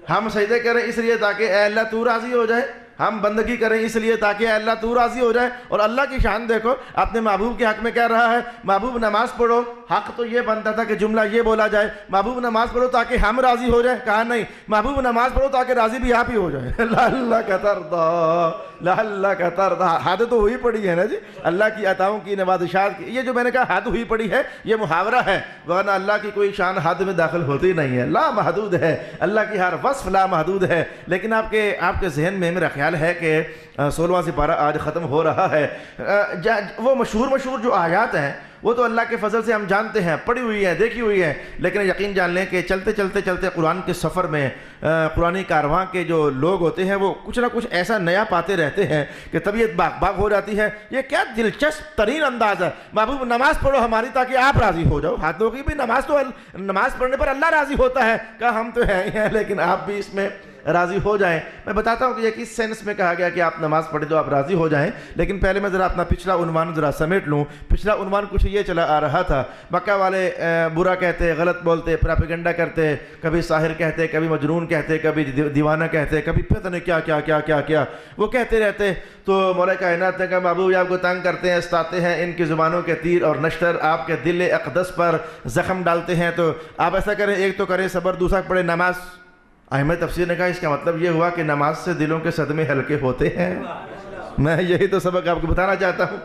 ہم سجدے کریں اس لیے تاکہ اے اللہ تو راضی ہو جائے, ہم بندگی کریں اس لیے تاکہ اے اللہ تو راضی ہو جائے. اور اللہ کی شان دیکھو, اپنے محبوب کے حق میں کہہ رہا ہے محبوب نماز پڑھو. حق تو یہ بنتا تھا کہ جملہ یہ بولا جائے محبوب نماز پڑھو تاکہ ہم راضی ہو جائے. کہا نہیں, محبوب نماز پڑھو تاکہ راضی بھی آپ ہی ہو جائے. لعلک ترضی, لعلک ترضی. حد تو ہوئی پڑی ہے نا جی, اللہ کی عطاؤں کی نوازشات کی. یہ جو میں نے کہا حد ہوئی پڑی ہے یہ محاورہ ہے, ورنہ اللہ کی کوئی شان حد میں داخل ہوتی نہیں ہے. لا محدود ہے اللہ کی ہر وصف, لا محدود ہے. لیکن آپ کے ذہن میں میرا خیال ہے کہ 16واں سپارہ آج ختم ہو رہا ہے. وہ مشہور جو آیات ہیں وہ تو اللہ کے فضل سے ہم جانتے ہیں, پڑھی ہوئی ہیں, دیکھی ہوئی ہیں. لیکن یقین جان لیں کہ چلتے قرآن کے سفر میں قرآنی کارواں کے جو لوگ ہوتے ہیں وہ کچھ نہ کچھ ایسا نیا پاتے رہتے ہیں کہ طبیعت باغ ہو جاتی ہے. یہ کیا دلچسپ ترین انداز ہے, محبوب نماز پڑھو ہماری تاکہ آپ راضی ہو جاؤ. ہاتھوں کی بھی نماز پڑھنے پر اللہ راضی ہوتا ہے. کہا ہم تو ہیں ہی ہیں لیکن آپ بھی اس میں راضی ہو جائیں. میں بتاتا ہوں کہ یہ کس سینس میں کہا گیا کہ آپ نماز پڑھیں تو آپ راضی ہو جائیں. لیکن پہلے میں ذرا اپنا پچھلا عنوان ذرا سمیٹ لوں. پچھلا عنوان کچھ یہ چلا آ رہا تھا, مکہ والے برا کہتے, غلط بولتے, پراپیگنڈا کرتے, کبھی ساحر کہتے, کبھی مجنون کہتے, کبھی دیوانہ کہتے, کبھی پتہ نہیں کیا وہ کہتے رہتے. تو مولا کائنات نے کہا محبوب آپ کو تنگ کرتے ہیں, ستاتے ہیں, ان کی زبانوں کے تیر اور نشتر آپ کے دل اقدس پر زخم ڈالتے ہیں. تو آپ ایسا کریں, ایک تو کریں صبر, دوسرا پڑھیں نماز. ائمہ تفسیر نے کہا اس کا مطلب یہ ہوا کہ نماز سے دلوں کے صدمے ہلکے ہوتے ہیں. میں یہی تو سبق آپ کو بتانا چاہتا ہوں.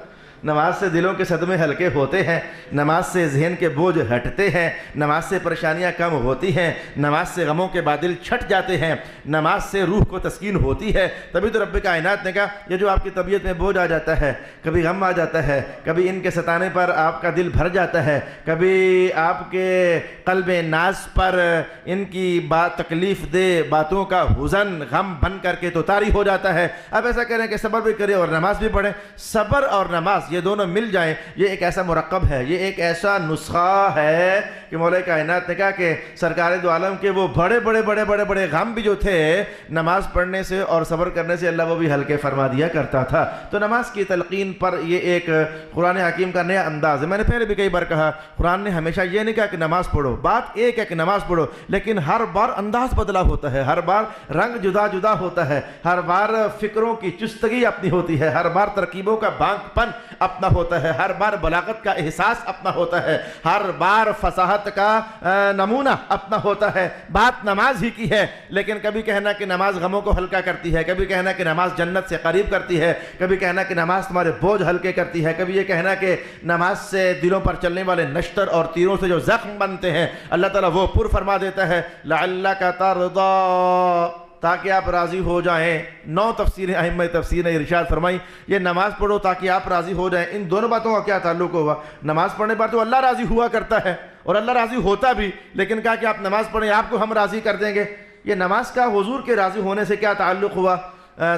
نماز سے دلوں کے صدمے ہلکے ہوتے ہیں, نماز سے ذہن کے بوجھ ہٹتے ہیں, نماز سے پریشانیاں کم ہوتی ہیں, نماز سے غموں کے بادل چھٹ جاتے ہیں, نماز سے روح کو تسکین ہوتی ہے. تبھی تو رب کائنات نے کہا یہ جو آپ کی طبیعت میں بوجھ آ جاتا ہے, کبھی غم آ جاتا ہے, کبھی ان کے ستانے پر آپ کا دل بھر جاتا ہے, کبھی آپ کے قلب ناز پر ان کی تکلیف دہ باتوں کا حزن غم بن کر کے تو طاری ہو جاتا ہے. اب ایسا کریں کہ صبر بھی کریں اور نماز بھی پڑھیں. صبر اور نماز یہ دونوں مل جائیں, یہ ایک ایسا مرکب ہے, یہ ایک ایسا نسخہ ہے کہ مولا کائنات نے کہا کہ سرکار دو عالم کے وہ بڑے غم بھی جو تھے نماز پڑھنے سے اور صبر کرنے سے اللہ وہ بھی ہلکے فرما دیا کرتا تھا. تو نماز کی تلقین پر یہ ایک قرآن حکیم کا نیا انداز ہے. میں نے پہلے بھی کئی بار کہا قرآن نے ہمیشہ یہ نہیں کہا کہ نماز پڑھو, بات ایک ہے کہ نماز پڑھو, لیکن ہر بار انداز بدلا ہوتا ہے, ہر بار رنگ جدا ہوتا ہے, ہر بار فکروں کی چستگی اپنی ہوتی ہے, ہر بار ترکیبوں کا بانک پن اپنا ہوتا ہے, ہر بار بلاغت کا احساس اپنا ہوتا ہے, ہر بار فصاحت کا نمونہ اپنا ہوتا ہے. بات نماز ہی کی ہے, لیکن کبھی کہنا کہ نماز غموں کو ہلکا کرتی ہے, کبھی کہنا کہ نماز جنت سے قریب کرتی ہے, کبھی کہنا کہ نماز تمہارے بوجھ ہلکے کرتی ہے, کبھی یہ کہنا کہ نماز سے دلوں پر چلنے والے نشتر اور تیروں سے جو زخم بنتے ہیں اللہ تعالیٰ وہ پر فرما دیتا ہے. لعلک ترضی, تاکہ آپ راضی ہو جائیں. 9 تفسیریں ائمہ تفسیر نے ارشاد فرمائی یہ نماز پڑھو تاکہ آپ راضی ہو جائیں. ان دونوں باتوں کا کیا تعلق ہوا؟ نماز پڑھنے پر تو اللہ راضی ہوا کرتا ہے اور اللہ راضی ہوتا بھی، لیکن کہا کہ آپ نماز پڑھیں آپ کو ہم راضی کر دیں گے. یہ نماز کا حضور کے راضی ہونے سے کیا تعلق ہوا؟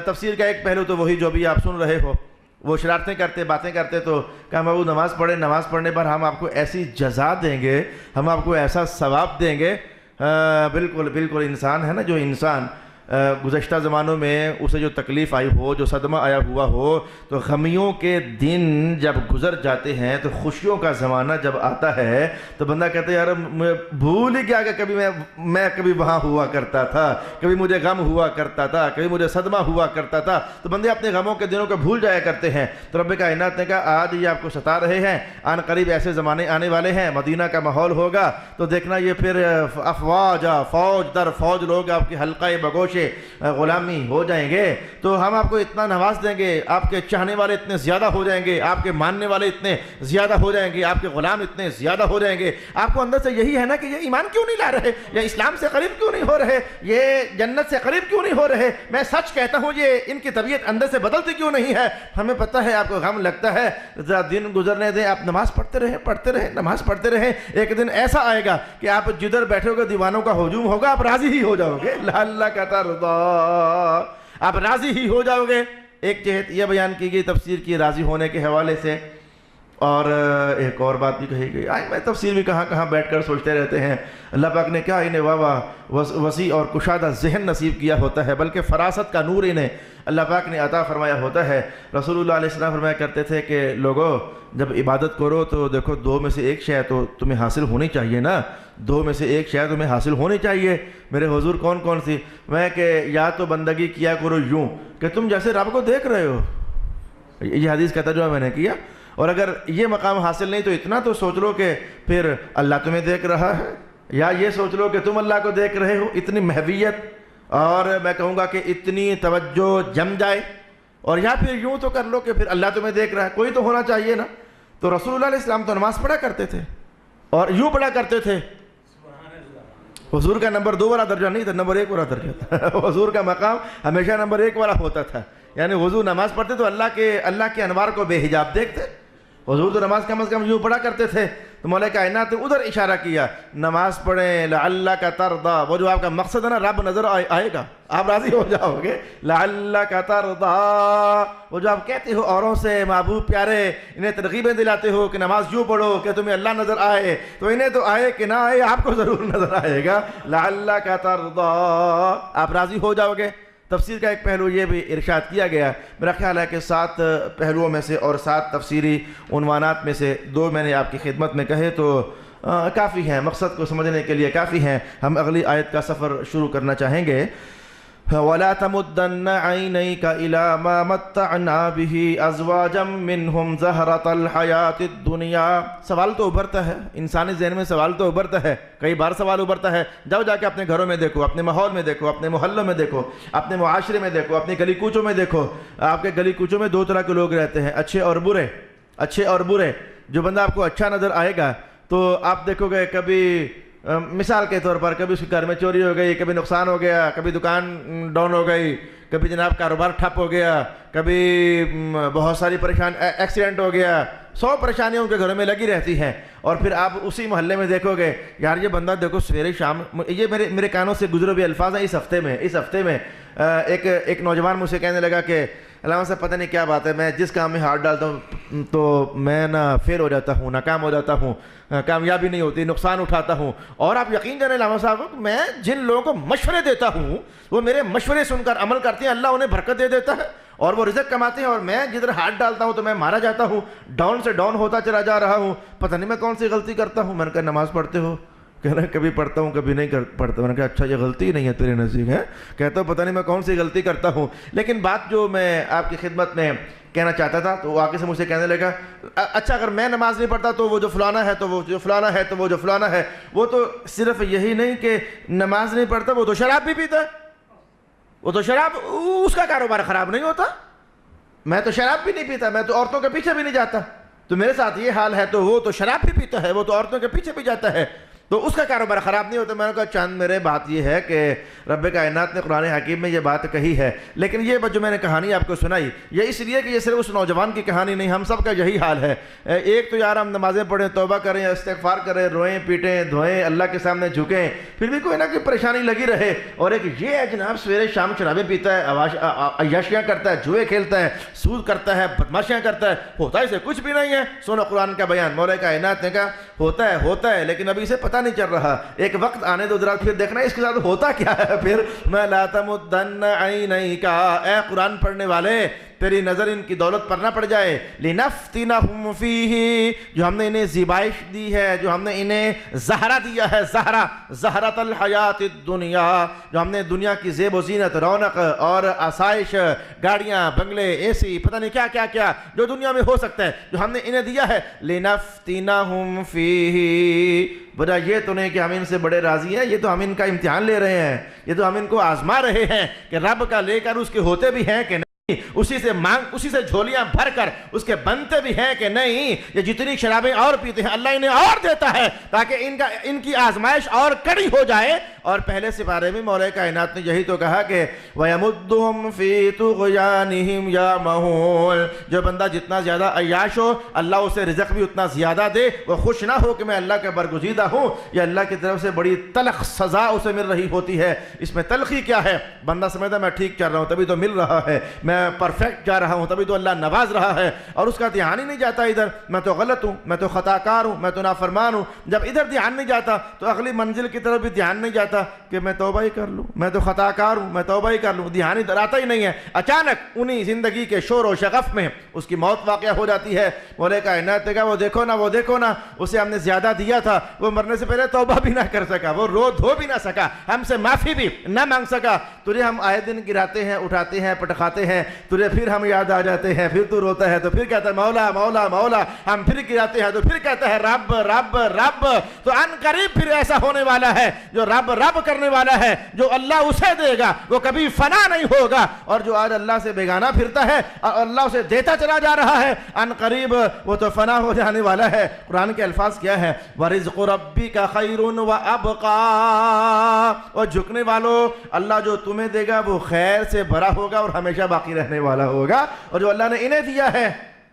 تفسیر کا ایک پہلو تو وہی جو بھی آپ سن رہے ہو. وہ شرارتیں کرتے، باتیں کرتے، تو کہا بابو نماز پڑھیں، نماز پڑھنے پر ہم آپ کو ایسی جزا دیں گے، ہم آپ کو ایسا ثواب دیں گے. بالکل بالکل انسان ہے نا، جو انسان گزشتہ زمانوں میں اسے جو تکلیف آئی ہو، جو صدمہ آیا ہوا ہو، تو غمیوں کے دن جب گزر جاتے ہیں تو خوشیوں کا زمانہ جب آتا ہے تو بندہ کہتا ہے یار میں بھول ہی گیا کہ کبھی میں کبھی وہاں ہوا کرتا تھا، کبھی مجھے غم ہوا کرتا تھا، کبھی مجھے صدمہ ہوا کرتا تھا. تو بندے اپنے غموں کے دنوں کو بھول جایا کرتے ہیں. تو رب کائنات نے کہا آج یہ آپ کو ستا رہے ہیں، آن قریب ایسے زمانے آنے والے ہیں، مدینہ کا ماحول ہوگا تو دیکھنا یہ پھر افواج فوج در فوج لوگ آپ کی حلقہ بگوش غلامی ہو جائیں گے. تو ہم آپ کو اتنا نواز دیں گے، آپ کے چاہنے والے اتنے زیادہ ہو جائیں گے، آپ کے ماننے والے اتنے زیادہ ہو جائیں گے، آپ کے غلام اتنے زیادہ ہو جائیں گے. آپ کو اندر سے یہی ہے نا کہ یہ ایمان کیوں نہیں لا رہے، یہ اسلام سے قریب کیوں نہیں ہو رہے، یہ جنت سے قریب کیوں نہیں ہو رہے. میں سچ کہتا ہوں یہ ان کی طبیعت اندر سے بدلتی کیوں نہیں ہے. ہمیں پتہ ہے آپ کو غم لگتا ہے، ذرا دن گزرنے دیں، آپ نماز پڑھتے رہیں نماز پڑھتے رہیں. ایک دن ایسا آئے گا کہ آپ جدھر بیٹھے ہوگے دیوانوں کا ہجوم ہوگا، آپ راضی ہی ہو جاؤ گے. اللہ کا ترضا، آپ راضی ہی ہو جاؤ گے. ایک جہت یہ بیان کی گئی تفسیر کی راضی ہونے کے حوالے سے، اور ایک اور بات بھی کہی گئی. میں تفسیر بھی کہاں بیٹھ کر سوچتے رہتے ہیں اللہ پاک نے کیا انہیں وسیع اور کشادہ ذہن نصیب کیا ہوتا ہے، بلکہ فراست کا نور انہیں اللہ پاک نے عطا فرمایا ہوتا ہے. رسول اللہ علیہ السلام فرمایا کرتے تھے کہ لوگو جب عبادت کرو تو دیکھو 2 میں سے ایک شے تو تمہیں حاصل ہونی چاہیے نا، 2 میں سے ایک شے تمہیں حاصل ہونی چاہیے. میرے حضور کون سی؟ میں کہ یا تو بندگی کیا کرو یوں کہ تم جیسے رب کو دیکھ رہے ہو، یہ حدیث کا ترجمہ میں نے کیا. اور اگر یہ مقام حاصل نہیں تو اتنا تو سوچ لو کہ پھر اللہ تمہیں دیکھ رہا ہے، یا یہ سوچ لو کہ تم اللہ کو دیکھ رہے ہو. اتنی محویت اور میں کہوں گا کہ اتنی توجہ جم جائے، اور یا پھر یوں تو کر لو کہ پھر اللہ تمہیں دیکھ رہا ہے. کوئی تو ہونا چاہیے نا. تو رسول اللہ علیہ السلام تو نماز پڑھا کرتے تھے اور یوں پڑھا کرتے تھے. حضور کا نمبر 2 والا درجہ نہیں تھا، نمبر 1 والا درجہ تھا. حضور کا مقام ہمیشہ نمبر 1 والا ہوتا تھا. یعنی حضور نماز پڑھتے تو اللہ کے انوار کو بے حجاب دیکھتے. حضور تو نماز کم از کم یوں پڑھا کرتے تھے. تو مولا کائنات نے ادھر اشارہ کیا، نماز پڑھیں لعلک ترضی. وہ جو آپ کا مقصد ہے نا، رب نظر آئے گا، آپ راضی ہو جاؤ گے. لعلک ترضی، وہ جو آپ کہتے ہو اوروں سے محبوب پیارے، انہیں ترغیبیں دلاتے ہو کہ نماز یوں پڑھو کہ تمہیں اللہ نظر آئے، تو انہیں تو آئے کہ نہ آئے آپ کو ضرور نظر آئے گا. لعلک ترضی، آپ راضی ہو جاؤ گے. تفسیر کا ایک پہلو یہ بھی ارشاد کیا گیا. میرا خیال ہے کہ 7 پہلوؤں میں سے اور 7 تفسیری عنوانات میں سے 2 میں نے آپ کی خدمت میں کہے تو کافی ہیں، مقصد کو سمجھنے کے لیے کافی ہیں. ہم اگلی آیت کا سفر شروع کرنا چاہیں گے. وَلَا تَمُدَّنَّ عَيْنَيْكَ إِلَىٰ مَا مَتَّعْنَا بِهِ أَزْوَاجًا مِّنْهُمْ زَهْرَةَ الْحَيَاةِ الدُّنْيَا. سوال تو ابھرتا ہے، انسانی ذہن میں سوال تو ابھرتا ہے، کئی بار سوال ابھرتا ہے. جاؤ جا کے اپنے گھروں میں دیکھو، اپنے ماحول میں دیکھو، اپنے محلوں میں دیکھو، اپنے معاشرے میں دیکھو، اپنی گلی کوچوں میں دیکھو. آپ کے گلی کوچوں میں 2 طرح کے لوگ رہتے ہیں، اچھے اور برے. اچھے اور برے. جو بندہ آپ کو اچھا نظر آئے گا تو آپ دیکھو گے کبھی مثال کے طور پر کبھی اس کے گھر میں چوری ہو گئی، کبھی نقصان ہو گیا، کبھی دکان ڈاؤن ہو گئی، کبھی جناب کاروبار ٹھپ ہو گیا، کبھی بہت ساری ایکسیڈنٹ ہو گیا. 100 پریشانیاں ان کے گھروں میں لگی رہتی ہیں. اور پھر آپ اسی محلے میں دیکھو گے یار یہ بندہ دیکھو سویرے شام، یہ میرے کانوں سے گزرے ہوئے الفاظ ہیں. اس ہفتے میں ایک نوجوان مجھ سے کہنے لگا کہ علامہ صاحب پتہ نہیں کیا بات ہے، میں جس کام میں ہاتھ ڈالتا ہوں تو میں فیل ہو جاتا ہوں، ناکام ہو جاتا ہوں، کامیابی نہیں ہوتی، نقصان اٹھاتا ہوں. اور آپ یقین جانیں علامہ صاحب، میں جن لوگوں کو مشورے دیتا ہوں وہ میرے مشورے سن کر عمل کرتے ہیں، اللہ انہیں برکت دے دیتا ہے اور وہ رزق کماتے ہیں. اور میں جدھر ہاتھ ڈالتا ہوں تو میں مارا جاتا ہوں، ڈاؤن سے ڈاؤن ہوتا چلا جا رہا ہوں. پتہ نہیں میں کون سی غلطی کرتا ہوں. میں نے کہا نماز پڑھتے ہو؟ کہہ رہے کبھی پڑھتا ہوں کبھی نہیں پڑھتا. میں نے کہا اچھا یہ غلطی نہیں ہے تیرے نزدیک ہے؟ کہتا ہوں پتہ نہیں میں کون سی غلطی کرتا ہوں. لیکن بات جو میں آپ کی خدمت میں کہنا چاہتا تھا تو وہ آگے سے مجھ سے کہنے لگا اچھا اگر میں نماز نہیں پڑھتا تو وہ جو فلانا ہے، تو وہ جو فلانا ہے، تو وہ جو فلانا ہے. وہ تو صرف یہی نہیں کہ نماز نہیں پڑھتا، وہ تو شراب بھی پیتا ہے. وہ تو شراب، اس کا کاروبار خراب نہیں ہوتا. میں تو شراب بھی نہیں پیتا، میں تو عورتوں کے پیچھے بھی نہیں جاتا. تو میرے ساتھ یہ حال ہے تو وہ تو شراب بھی پیتا ہے، وہ تو عورتوں کے پیچھے بھی جاتا ہے. تو اس کا کاروبار خراب نہیں ہوتا۔ میں نے کہا چاند میرے بات یہ ہے کہ رب کائنات نے قرآن حکیم میں یہ بات کہی ہے، لیکن یہ جو میں نے کہانی آپ کو سنائی یہ اس لیے کہ یہ صرف اس نوجوان کی کہانی نہیں، ہم سب کا یہی حال ہے۔ ایک تو یار ہم نمازیں پڑھیں، توبہ کریں، استغفار کریں، روئیں پیٹیں دھوئیں، اللہ کے سامنے جھکیں، پھر بھی کوئی نہ کوئی پریشانی لگی رہے، اور ایک یہ ہے جناب سویرے شام شرابیں پیتا ہے، عیاشیاں کرتا ہے، جوئے کھیلتا ہے، سود کرتا ہے، بدماشیاں کرتا ہے، ہوتا ہے اسے کچھ بھی نہیں ہے۔ سنو قرآن کا بیان، مولا کائنات نے کہا ہوتا ہے لیکن ابھی اسے پتہ نہیں چل رہا، ایک وقت آنے دو ذرا پھر دیکھنا اس کے ساتھ ہوتا کیا ہے۔ پھر میں لا تمدن عینیک، اے قرآن پڑھنے والے تیری نظر ان کی دولت پر نہ پڑ جائے، لنفتنہم فیہ، جو ہم نے انہیں زیبائش دی ہے، جو ہم نے انہیں زہرہ دیا ہے، زہرۃ الحیات الدنیا، جو ہم نے دنیا کی زیب و زینت، رونق اور آسائش، گاڑیاں، بنگلے، اے سی، پتہ نہیں کیا کیا جو دنیا میں ہو سکتا ہے جو ہم نے انہیں دیا ہے، لنفتنہم فیہ، بڑا یہ تو نہیں کہ ہم ان سے بڑے راضی ہیں، یہ تو ہم ان کا امتحان لے رہے ہیں، یہ تو ہم ان کو آزما رہے ہیں کہ رب کا لے کر اس کے ہوتے بھی ہیں کہ نہیں، اسی سے جھولیاں بھر کر اس کے بنتے بھی ہیں کہ نہیں، یہ جتنی شرابیں اور پیتے ہیں اللہ انہیں اور دیتا ہے تاکہ ان کی آزمائش اور کڑی ہو جائے۔ اور پہلے سپارے میں مولا کائنات نے یہی تو کہا کہ وَيَمُدُّهُمْ فِي طُغْيَانِهِمْ يَعْمَهُونَ، جو بندہ جتنا زیادہ عیاش ہو اللہ اسے رزق بھی اتنا زیادہ دے، وہ خوش نہ ہو کہ میں اللہ کا برگزیدہ ہوں، یا اللہ کی طرف سے بڑی تلخ سزا اسے مل رہی ہوتی ہے۔ اس میں تلخی کیا ہے؟ بندہ سمجھتا میں ٹھیک چل رہا ہوں تبھی تو مل رہا ہے، میں پرفیکٹ جا رہا ہوں تبھی تو اللہ نواز رہا ہے، اور اس کا دھیان ہی نہیں جاتا ادھر، میں تو غلط ہوں، میں تو خطا کار ہوں، میں تو نافرمان ہوں۔ جب ادھر دھیان نہیں جاتا تو اگلی منزل کی طرف بھی دھیان نہیں جاتا کہ میں توبہ ہی کر لوں، میں تو خطا کار ہوں، میں توبہ ہی کر لوں، دھیان ادھر آتا ہی نہیں ہے۔ اچانک انہی زندگی کے شور و شغف میں اس کی موت واقع ہو جاتی ہے۔ مولا کائنات نے کہا وہ دیکھو نا اسے ہم نے زیادہ دیا تھا، وہ مرنے سے پہلے توبہ بھی نہ کر سکا، وہ رو دھو بھی نہ سکا، ہم سے معافی بھی نہ مانگ سکا، تجھے ہم آئے دن گراتے ہیں، اٹھاتے ہیں، پٹکاتے ہیں، تجھے پھر ہم یاد آ جاتے ہیں، پھر تو روتا ہے تو پھر کہتا ہے مولا مولا مولا، ہم پھر گراتے ہیں تو پھر کہتا ہے رب رب رب۔ تو ان قریب پھر ایسا ہونے والا ہے جو رب رب کرنے والا ہے، جو اللہ اسے دے گا وہ کبھی فنا نہیں ہوگا، اور جو آج اللہ سے بیگانہ پھرتا ہے اور اللہ اسے دیتا چلا جا رہا ہے ان قریب وہ تو فنا ہو جانے والا ہے۔ قرآن کے الفاظ کیا ہے؟ وَرِزْقُ رَبِّكَ خَيْرٌ وَأَبْقَىٰ، اور جھکنے والو اللہ جو تمہیں دے گا وہ خیر سے بھرا ہوگا اور ہمیشہ باقی رہنے والا ہوگا، اور جو اللہ نے انہیں دیا ہے،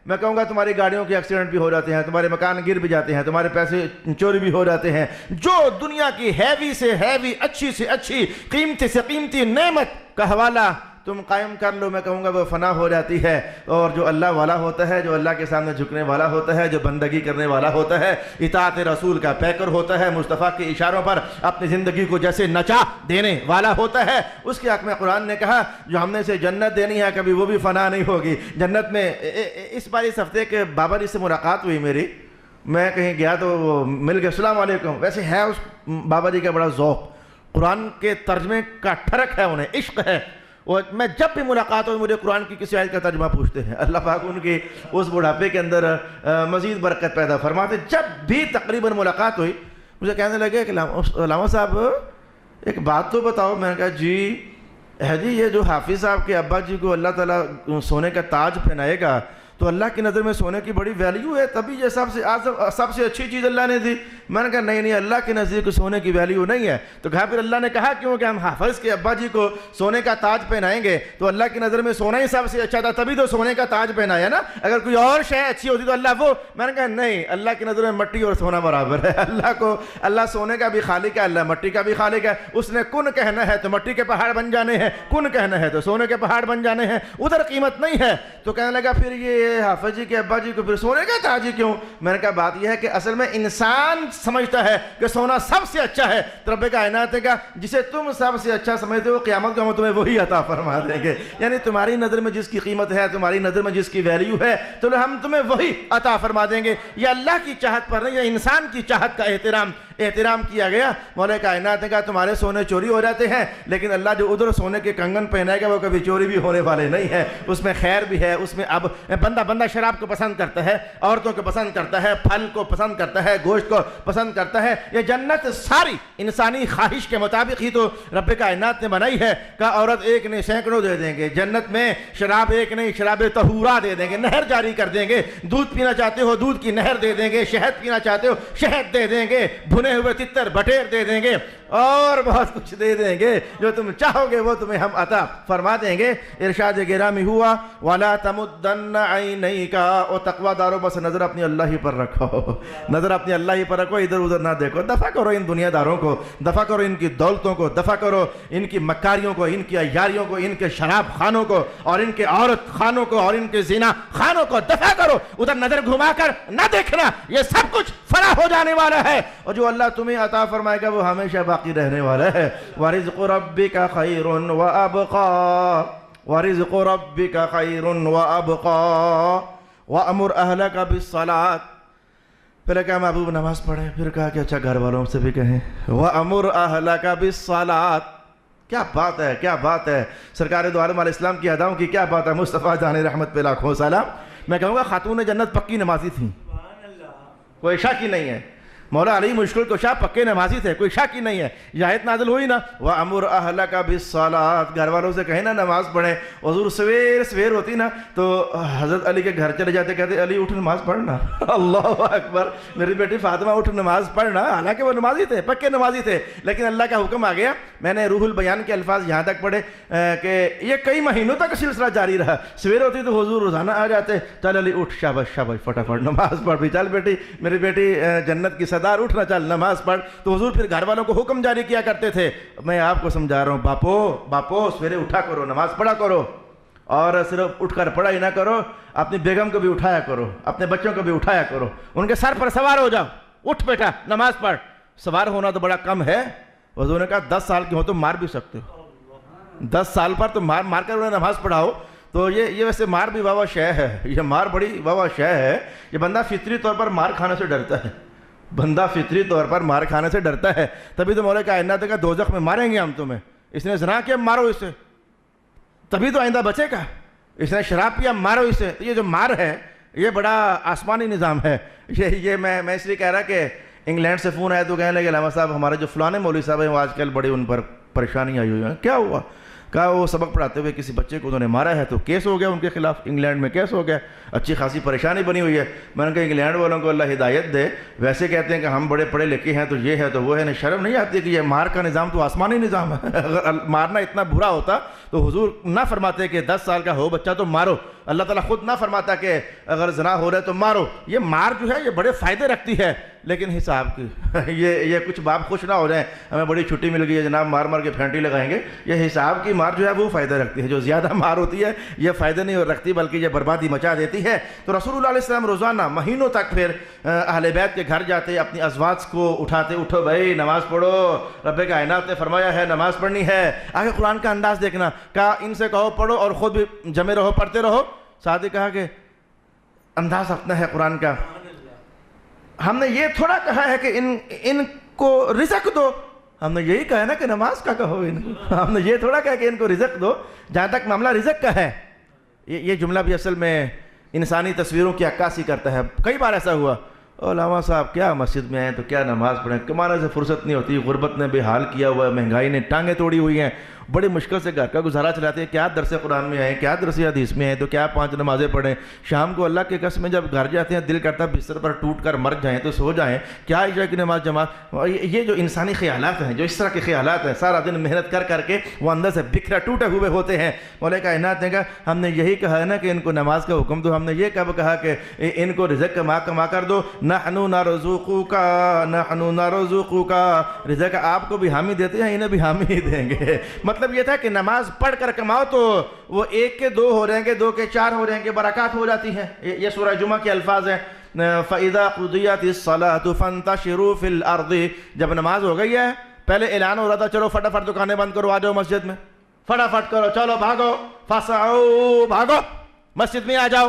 میں کہوں گا تمہاری گاڑیوں کے ایکسیڈنٹ بھی ہو جاتے ہیں، تمہارے مکان گر بھی جاتے ہیں، تمہارے پیسے چوری بھی ہو جاتے ہیں، جو دنیا کی ہیوی سے ہیوی، اچھی سے اچھی، قیمتی سے قیمتی نعمت کا حوالہ تم قائم کر لو، میں کہوں گا وہ فنا ہو جاتی ہے۔ اور جو اللہ والا ہوتا ہے، جو اللہ کے سامنے جھکنے والا ہوتا ہے، جو بندگی کرنے والا ہوتا ہے، اطاعت رسول کا پیکر ہوتا ہے، مصطفیٰ کے اشاروں پر اپنی زندگی کو جیسے نچا دینے والا ہوتا ہے، اس کے حق میں قرآن نے کہا جو ہم نے اسے جنت دینی ہے کبھی وہ بھی فنا نہیں ہوگی۔ جنت میں اس بار اس ہفتے کے بابا جی سے ملاقات ہوئی میری، میں کہیں گیا تو وہ مل گئے، السلام علیکم۔ ویسے ہے اس بابا جی کا بڑا ذوق، قرآن کے ترجمے کا ٹھڑک ہے، انہیں عشق ہے، اور میں جب بھی ملاقات ہو مجھے قرآن کی کسی آیت کا ترجمہ پوچھتے ہیں۔ اللہ پاک ان کی اس بڑھاپے کے اندر مزید برکت پیدا فرماتے۔ جب بھی تقریباً ملاقات ہوئی مجھے کہنے لگے کہ علامہ صاحب ایک بات تو بتاؤ۔ میں نے کہا جی یہ جو حافظ صاحب کے ابا جی کو اللہ تعالیٰ سونے کا تاج پہنائے گا تو اللہ کی نظر میں سونے کی بڑی ویلیو ہے، تبھی یہ سب سے اچھی چیز اللہ نے دی۔ میں نے کہا نہیں اللہ کے نزدیک سونے کی ویلیو نہیں ہے۔ تو کہا پھر اللہ نے کہا کیوں کہ ہم حافظ کے ابا جی کو سونے کا تاج پہنائیں گے تو اللہ کی نظر میں سونا ہی سب سے اچھا تھا، تبھی تو سونے کا تاج پہنایا نا، اگر کوئی اور شے اچھی ہوتی تو اللہ وہ۔ میں نے کہا نہیں، اللہ کی نظر میں مٹی اور سونا برابر ہے، اللہ سونے کا بھی خالق ہے، اللہ مٹی کا بھی خالق ہے۔ اس نے کن کہنا ہے تو مٹی کے پہاڑ بن جانے ہیں، کن کہنا ہے تو سونے کے پہاڑ بن جانے ہیں، ادھر قیمت نہیں ہے۔ تو کہنے لگا پھر یہ حافظ جی کے ابا جی کو پھر سونے کا تاج ہی کیوں؟ میں نے کہا بات یہ ہے کہ اصل میں انسان سمجھتا ہے کہ سونا سب سے اچھا ہے، رب کائنات کا جسے تم سب سے اچھا سمجھتے ہو قیامت کو ہم تمہیں وہی عطا فرما دیں گے، یعنی تمہاری نظر میں جس کی قیمت ہے، تمہاری نظر میں جس کی ویلیو ہے تو ہم تمہیں وہی عطا فرما دیں گے۔ یہ اللہ کی چاہت پر نہیں، یہ انسان کی چاہت کا احترام کیا گیا۔ مولا کائنات نے کہا تمہارے سونے چوری ہو جاتے ہیں لیکن اللہ جو ادھر سونے کے کنگن پہنائے گا وہ کبھی چوری بھی ہونے والے نہیں ہیں، اس میں خیر بھی ہے۔ اس میں اب بندہ شراب کو پسند کرتا ہے، عورتوں کو پسند کرتا ہے، پھل کو پسند کرتا ہے، گوشت کو پسند کرتا ہے، یہ جنت ساری انسانی خواہش کے مطابق ہی تو رب کائنات نے بنائی ہے۔ کہ عورت ایک نہیں سینکڑوں دے دیں گے جنت میں، شراب ایک نہیں شراب طہورا دے دیں گے، نہر جاری کر دیں گے، دودھ پینا چاہتے ہو دودھ کی نہر دے دیں گے، شہد پینا چاہتے ہو شہد دے دیں گے، بھنے بھنے ہوئے تتر بٹیر دے دیں گے اور بہت کچھ دے دیں گے، جو تم چاہو گے وہ تمہیں ہم عطا فرما دیں گے۔ ارشاد گرامی ہوا وَلَا تَمُدَّنَّ عَيْنَيْكَ، اور تقوی داروں بس نظر اپنی اللہ ہی پر رکھو، نظر اپنی اللہ ہی پر رکھو، ادھر ادھر نہ دیکھو۔ دفع کرو ان دنیا داروں کو، دفع کرو ان کی دولتوں کو، دفع کرو ان کی مکاریوں کو، ان کی عیاریوں کو، ان کے شراب خانوں کو اور ان کے عورت خانوں کو اور ان کے زنا خانوں کو دفع کرو، ادھر نظر گھما کر نہ دیکھنا، یہ سب کچھ فنا ہو جانے والا ہے، اور جو اللہ تمہیں عطا فرمائے گا وہ ہمیشہ باقی رہنے والا ہے۔ وَرِزْقُ رَبِّكَ خَيْرٌ وَأَبْقَى، وَرِزْقُ رَبِّكَ خَيْرٌ وَأَبْقَى وَأَمُرْ أَهْلَكَ بِالصَّلَاةِ، پہلے کہا محبوب نماز پڑھیں، پھر کہا کہ اچھا گھر والوں سے بھی کہیں وَأَمُرْ أَهْلَكَ بِالصَّلَاةِ۔ کیا بات ہے، کیا بات ہے، سرکار دو عالم علیہ السلام کی اداؤں کی کیا بات ہے۔ مصطفیٰ جان رحمت پہ لاکھوں سلام۔ میں کہوں گا خاتون جنت پکی نمازی تھیں، کوئی شک ہی نہیں ہے، مولا علی مشکل کشا پکے نمازی تھے، کوئی شک ہی نہیں ہے۔ یہ آیت نازل ہوئی نا وَأَمُرْ أَهْلَكَ بِالصَّلَاةِ، گھر والوں سے کہیں نا نماز پڑھیں۔ حضور سویر ہوتی نا تو حضرت علی کے گھر چلے جاتے، کہتے علی اٹھ نماز پڑھنا، اللہ اکبر، میری بیٹی فاطمہ اٹھ نماز پڑھنا۔ حالانکہ وہ نمازی تھے، پکے نمازی تھے، لیکن اللہ کا حکم آ گیا۔ میں نے روح البیان کے الفاظ یہاں تک پڑھے کہ یہ کئی مہینوں تک سلسلہ جاری رہا۔ سویر ہوتی تو حضور روزانہ آ جاتے، چل علی اٹھ، شاباش شاباش، فٹافٹ نماز پڑھ بھی، چل بیٹی میری بیٹی جنت کی صدار، اٹھنا چل نماز پڑھ۔ تو حضور پھر گھر والوں کو حکم جاری کیا کرتے تھے۔ میں آپ کو سمجھا رہا ہوں، باپو سویرے اٹھا کرو، نماز پڑھا کرو، اور صرف اٹھ کر پڑھا ہی نہ کرو، اپنی بیگم کو بھی اٹھایا کرو، اپنے بچوں کو بھی اٹھایا کرو، ان کے سر پر سوار ہو جاؤ، اٹھ بیٹا نماز پڑھ۔ سوار ہونا تو بڑا کم ہے، حضور نے کہا 10 سال کے ہو تو مار بھی سکتے ہو، 10 سال پر تو مار کر انہیں نماز پڑھاؤ۔ تو یہ ویسے مار بھی واہ شے ہے، یہ مار بڑی واہ شے ہے۔ یہ بندہ فطری طور پر مار کھانے سے ڈرتا ہے، بندہ فطری طور پر مار کھانے سے ڈرتا ہے، تبھی تو مولا کائنات کا دوزخ میں ماریں گے ہم تمہیں، اس نے زنا کیا مارو اسے، تبھی تو آئندہ بچے گا، اس نے شراب پیا مارو اسے۔ تو یہ جو مار ہے یہ بڑا آسمانی نظام ہے۔ یہ میں اس لیے کہہ رہا کہ انگلینڈ سے فون آیا تو کہنے لگے علامہ صاحب ہمارے جو فلانے مولوی صاحب ہیں وہ آج کل بڑی ان پر پریشانی آئی ہوئی ہے۔ کیا ہوا؟ کہا وہ سبق پڑھاتے ہوئے کسی بچے کو انہوں نے مارا ہے، تو کیس ہو گیا ان کے خلاف، انگلینڈ میں کیس ہو گیا، اچھی خاصی پریشانی بنی ہوئی ہے۔ میں نے کہا انگلینڈ والوں کو اللہ ہدایت دے، ویسے کہتے ہیں کہ ہم بڑے پڑھے لکھے ہیں تو یہ ہے تو وہ ہے، شرم نہیں آتی کہ یہ مار کا نظام تو آسمانی نظام ہے۔ اگر مارنا اتنا برا ہوتا تو حضور نہ فرماتے کہ 10 سال کا ہو بچہ تو مارو، اللہ تعالیٰ خود نہ فرماتا کہ اگر زنا ہو رہا ہے تو مارو۔ یہ مار جو ہے یہ بڑے فائدے رکھتی ہے، لیکن حساب کی یہ کچھ باپ خوش نہ ہو جائیں ہمیں بڑی چھٹی مل گئی ہے جناب، مار کے پھینٹی لگائیں گے۔ یہ حساب کی مار جو ہے وہ فائدہ رکھتی ہے، جو زیادہ مار ہوتی ہے یہ فائدہ نہیں رکھتی بلکہ یہ بربادی مچا دیتی ہے۔ تو رسول اللہ علیہ السلام روزانہ مہینوں تک پھر اہل بیت کے گھر جاتے، اپنی ازواج کو اٹھاتے، اٹھو بھائی نماز پڑھو، رب کائنات نے فرمایا ہے نماز پڑھنی ہے۔ آگے قرآن کا انداز دیکھنا، کہا ان سے کہو پڑھو اور خود بھی جمے رہو، پڑھتے رہو۔ ساتھ ہی کہا کہ انداز اپنا ہے قرآن کا، ہم نے یہ تھوڑا کہا ہے کہ ان کو رزق دو، ہم نے یہی کہا ہے نا کہ نماز کا کہو، ہم نے یہ تھوڑا کہا کہ ان کو رزق دو۔ جہاں تک معاملہ رزق کا ہے، یہ جملہ بھی اصل میں انسانی تصویروں کی عکاسی کرتا ہے۔ کئی بار ایسا ہوا علامہ صاحب کیا مسجد میں آئے تو کیا نماز پڑھیں، کمانے سے فرصت نہیں ہوتی، غربت نے بے حال کیا ہوا ہے، مہنگائی نے ٹانگیں توڑی ہوئی ہیں، بڑی مشکل سے گھر کا گزارا چلاتے ہیں، کیا درس قرآن میں آئے، کیا درس حدیث میں آئے تو کیا 5 نمازیں پڑھیں۔ شام کو اللہ کے قسم جب گھر جاتے ہیں دل کرتا بستر پر ٹوٹ کر مر جائیں تو سو جائیں، کیا عشاء کی نماز جماعت۔ یہ جو انسانی خیالات ہیں، جو اس طرح کے خیالات ہیں، سارا دن محنت کر کے وہ اندر سے بکھرا ٹوٹے ہوئے ہوتے ہیں۔ مولا کائنات نے کہا ہم نے یہی کہا ہے نا کہ ان کو نماز کا حکم دو، ہم نے یہ کب کہا کہ ان کو رزق کما کر دو۔ نحن نرزقک نحن نرزقک، رزق آپ کو بھی ہم ہی دیتے ہیں، انہیں بھی ہم ہی دیں گے۔ مطلب یہ تھا کہ نماز پڑھ کر کماؤ تو وہ 1 کے 2 ہو رہیں گے، 2 کے 4 ہو رہیں گے، برکات ہو جاتی ہیں۔ یہ سورہ جمعہ کے الفاظ ہیں، فَإِذَا قُضِيَتِ الصَّلَاةُ فَانْتَشِرُوا فِي الْأَرْضِ۔ جب نماز ہو گئی ہے، پہلے اعلان ہو رہا تھا چلو فٹافٹ دکانیں بند کرو، آ جاؤ مسجد میں، فٹافٹ کرو، چلو بھاگو، فَاسْعَوْا، بھاگو مسجد میں آ جاؤ۔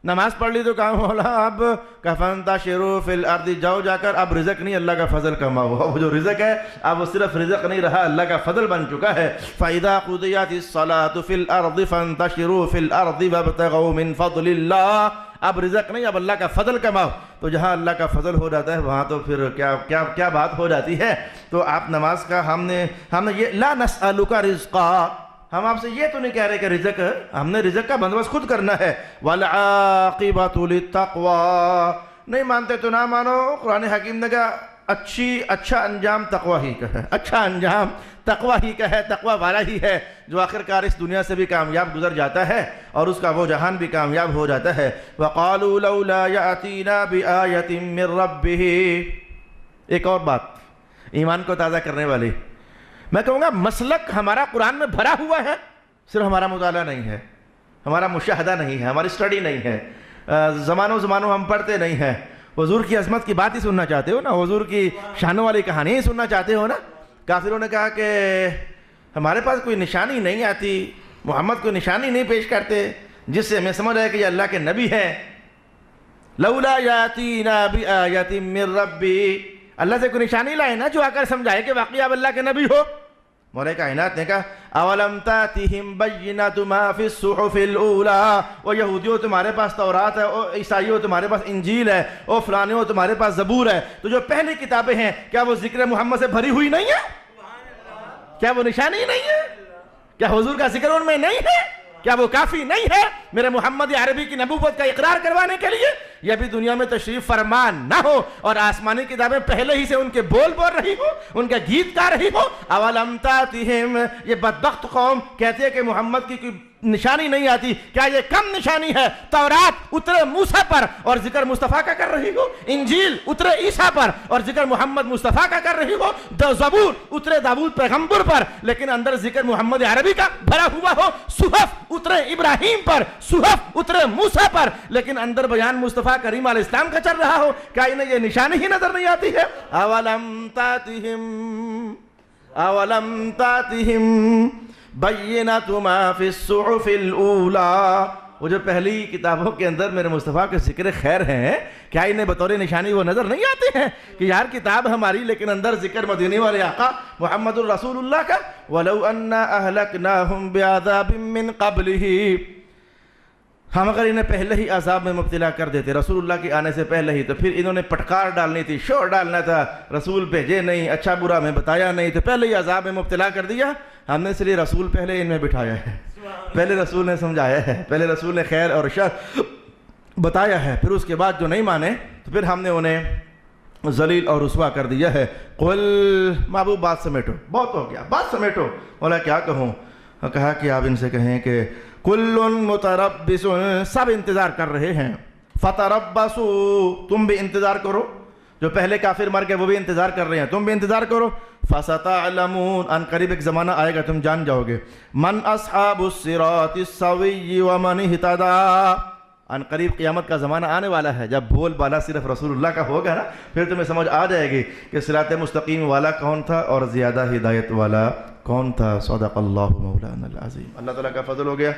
نماز پڑھ لی تو کہا مولا اب فَانْتَشِرُوا فِي الْأَرْضِ، جاؤ جا کر اب رزق نہیں اللہ کا فضل کماؤ۔ وہ جو رزق ہے اب وہ صرف رزق نہیں رہا، اللہ کا فضل بن چکا ہے۔ فَإِذَا قُضِيَتِ الصَّلَاةُ فِي الْأَرْضِ فَانْتَشِرُوا فِي الْأَرْضِ وَابْتَغُوا مِنْ فَضْلِ اللَّهِ۔ اب رزق نہیں، اب اللہ کا فضل کماؤ۔ تو جہاں اللہ کا فضل ہو جاتا ہے وہاں تو پھر کیا بات ہو جاتی ہے۔ تو آپ نماز کا ہم نے یہ لا نسألک رزقا، ہم آپ سے یہ تو نہیں کہہ رہے کہ رزق، ہم نے رزق کا بندوبست خود کرنا ہے۔ وَالْعَاقِبَةُ لِلتَّقْوَى، نہیں مانتے تو نہ مانو، قرآن حکیم نے کہا اچھا انجام تقوی ہی کا ہے، اچھا انجام تقوی ہی کا ہے، تقوی والا ہی ہے جو آخر کار اس دنیا سے بھی کامیاب گزر جاتا ہے اور اس کا وہ جہان بھی کامیاب ہو جاتا ہے۔ وَقَالُوا لَوْلَا يَأْتِينَا بِآيَةٍ مِّن رَبِّهِ۔ ایک اور بات ایمان کو تازہ کرنے والی، میں کہوں گا مسلک ہمارا قرآن میں بھرا ہوا ہے، صرف ہمارا مطالعہ نہیں ہے، ہمارا مشاہدہ نہیں ہے، ہماری اسٹڈی نہیں ہے، زمانوں ہم پڑھتے نہیں ہیں۔ حضور کی عظمت کی بات ہی سننا چاہتے ہو نا، حضور کی شانوں والی کہانی ہی سننا چاہتے ہو نا۔ کافروں نے کہا کہ ہمارے پاس کوئی نشانی نہیں آتی، محمد کوئی نشانی نہیں پیش کرتے جس سے ہمیں سمجھ آئے کہ یہ اللہ کے نبی ہیں۔ لولا یاتینا بآیۃ من ربی، اللہ سے کوئی نشانی لائے نا جو آ کر سمجھائے کہ واقعی آپ اللہ کے نبی ہو۔ مولا کائنات نے کہا اولم تاتہم بینۃ ما فی الصحف الاولی، او یہودیوں تمہارے پاس تورات ہے، او عیسائیوں تمہارے پاس انجیل ہے، او فلانیوں تمہارے پاس زبور ہے، تو جو پہلی کتابیں ہیں کیا وہ ذکر محمد سے بھری ہوئی نہیں ہے؟ کیا وہ نشانی نہیں ہے؟ کیا حضور کا ذکر ان میں نہیں ہے؟ کیا وہ کافی نہیں ہے میرے محمد عربی کی نبوت کا اقرار کروانے کے لیے؟ یہ بھی دنیا میں تشریف فرمان نہ ہو اور آسمانی کتابیں پہلے ہی سے ان کے بول رہی ہو، ان کے گیت گا رہی ہو۔ اولم تاتہم، یہ بدبخت قوم کہتے ہیں کہ محمد کی کوئی نشانی نہیں آتی، کیا یہ کم نشانی ہے؟ تورات اترے موسیٰ پر اور ذکر مصطفیٰ کا کر رہی ہو، انجیل اترے عیسیٰ پر اور ذکر محمد مصطفیٰ کا کر رہی ہو، زبور اترے داؤد پیغمبر پر لیکن اندر ذکر محمد عربی کا بھرا ہوا ہو، صحف اترے ابراہیم پر، صحف اترے موسیٰ پر لیکن اندر بیان مصطفیٰ کریم علیہ السلام کا چل رہا ہو، کیا انہیں یہ نشانی ہی نظر نہیں آتی ہے؟ اولم تاتہم بینۃ ما فی الصحف الاولی، وہ جو پہلی کتابوں کے اندر میرے مصطفیٰ کے ذکر خیر ہیں، کیا انہیں بطور نشانی وہ نظر نہیں آتے ہیں کہ یار کتاب ہماری لیکن اندر ذکر مدینے والے آقا محمد الرسول اللہ کا؟ وَلَوْ أَنَّا أَهْلَكْنَاهُمْ بِعَذَابٍ مِّن قَبْلِهِ، ہم اگر انہیں پہلے ہی عذاب میں مبتلا کر دیتے رسول اللہ کے آنے سے پہلے ہی، تو پھر انہوں نے پٹکار ڈالنی تھی، شور ڈالنا تھا، رسول بھیجے نہیں، اچھا برا ہمیں بتایا نہیں، تو پہلے ہی عذاب میں مبتلا کر دیا۔ ہم نے اس لیے رسول پہلے ان میں بٹھایا ہے، پہلے رسول نے سمجھایا ہے، پہلے رسول نے خیر اور شر بتایا ہے، پھر اس کے بعد جو نہیں مانے تو پھر ہم نے انہیں ذلیل اور رسوا کر دیا ہے۔ قل، محبوب بات سمیٹو، بہت ہو گیا، بات سمیٹو۔ مولا کیا کہوں؟ کہا کہ آپ ان سے کہیں کہ کل متربص، سب انتظار کر رہے ہیں، فتربصوا، تم بھی انتظار کرو، جو پہلے کافر مر گئے وہ بھی انتظار کر رہے ہیں، تم بھی انتظار کرو، فستعلمون، ان قریب ایک زمانہ آئے گا تم جان جاؤ گے، من اصحاب الصراط السوی ومن اہتدی، ان قریب قیامت کا زمانہ آنے والا ہے جب بول بالا صرف رسول اللہ کا ہوگا نا، پھر تمہیں سمجھ آ جائے گی کہ صراط مستقیم والا کون تھا اور زیادہ ہدایت والا کون تھا۔ صدق اللہ مولانا العظیم۔ اللہ تعالیٰ کا فضل ہو گیا۔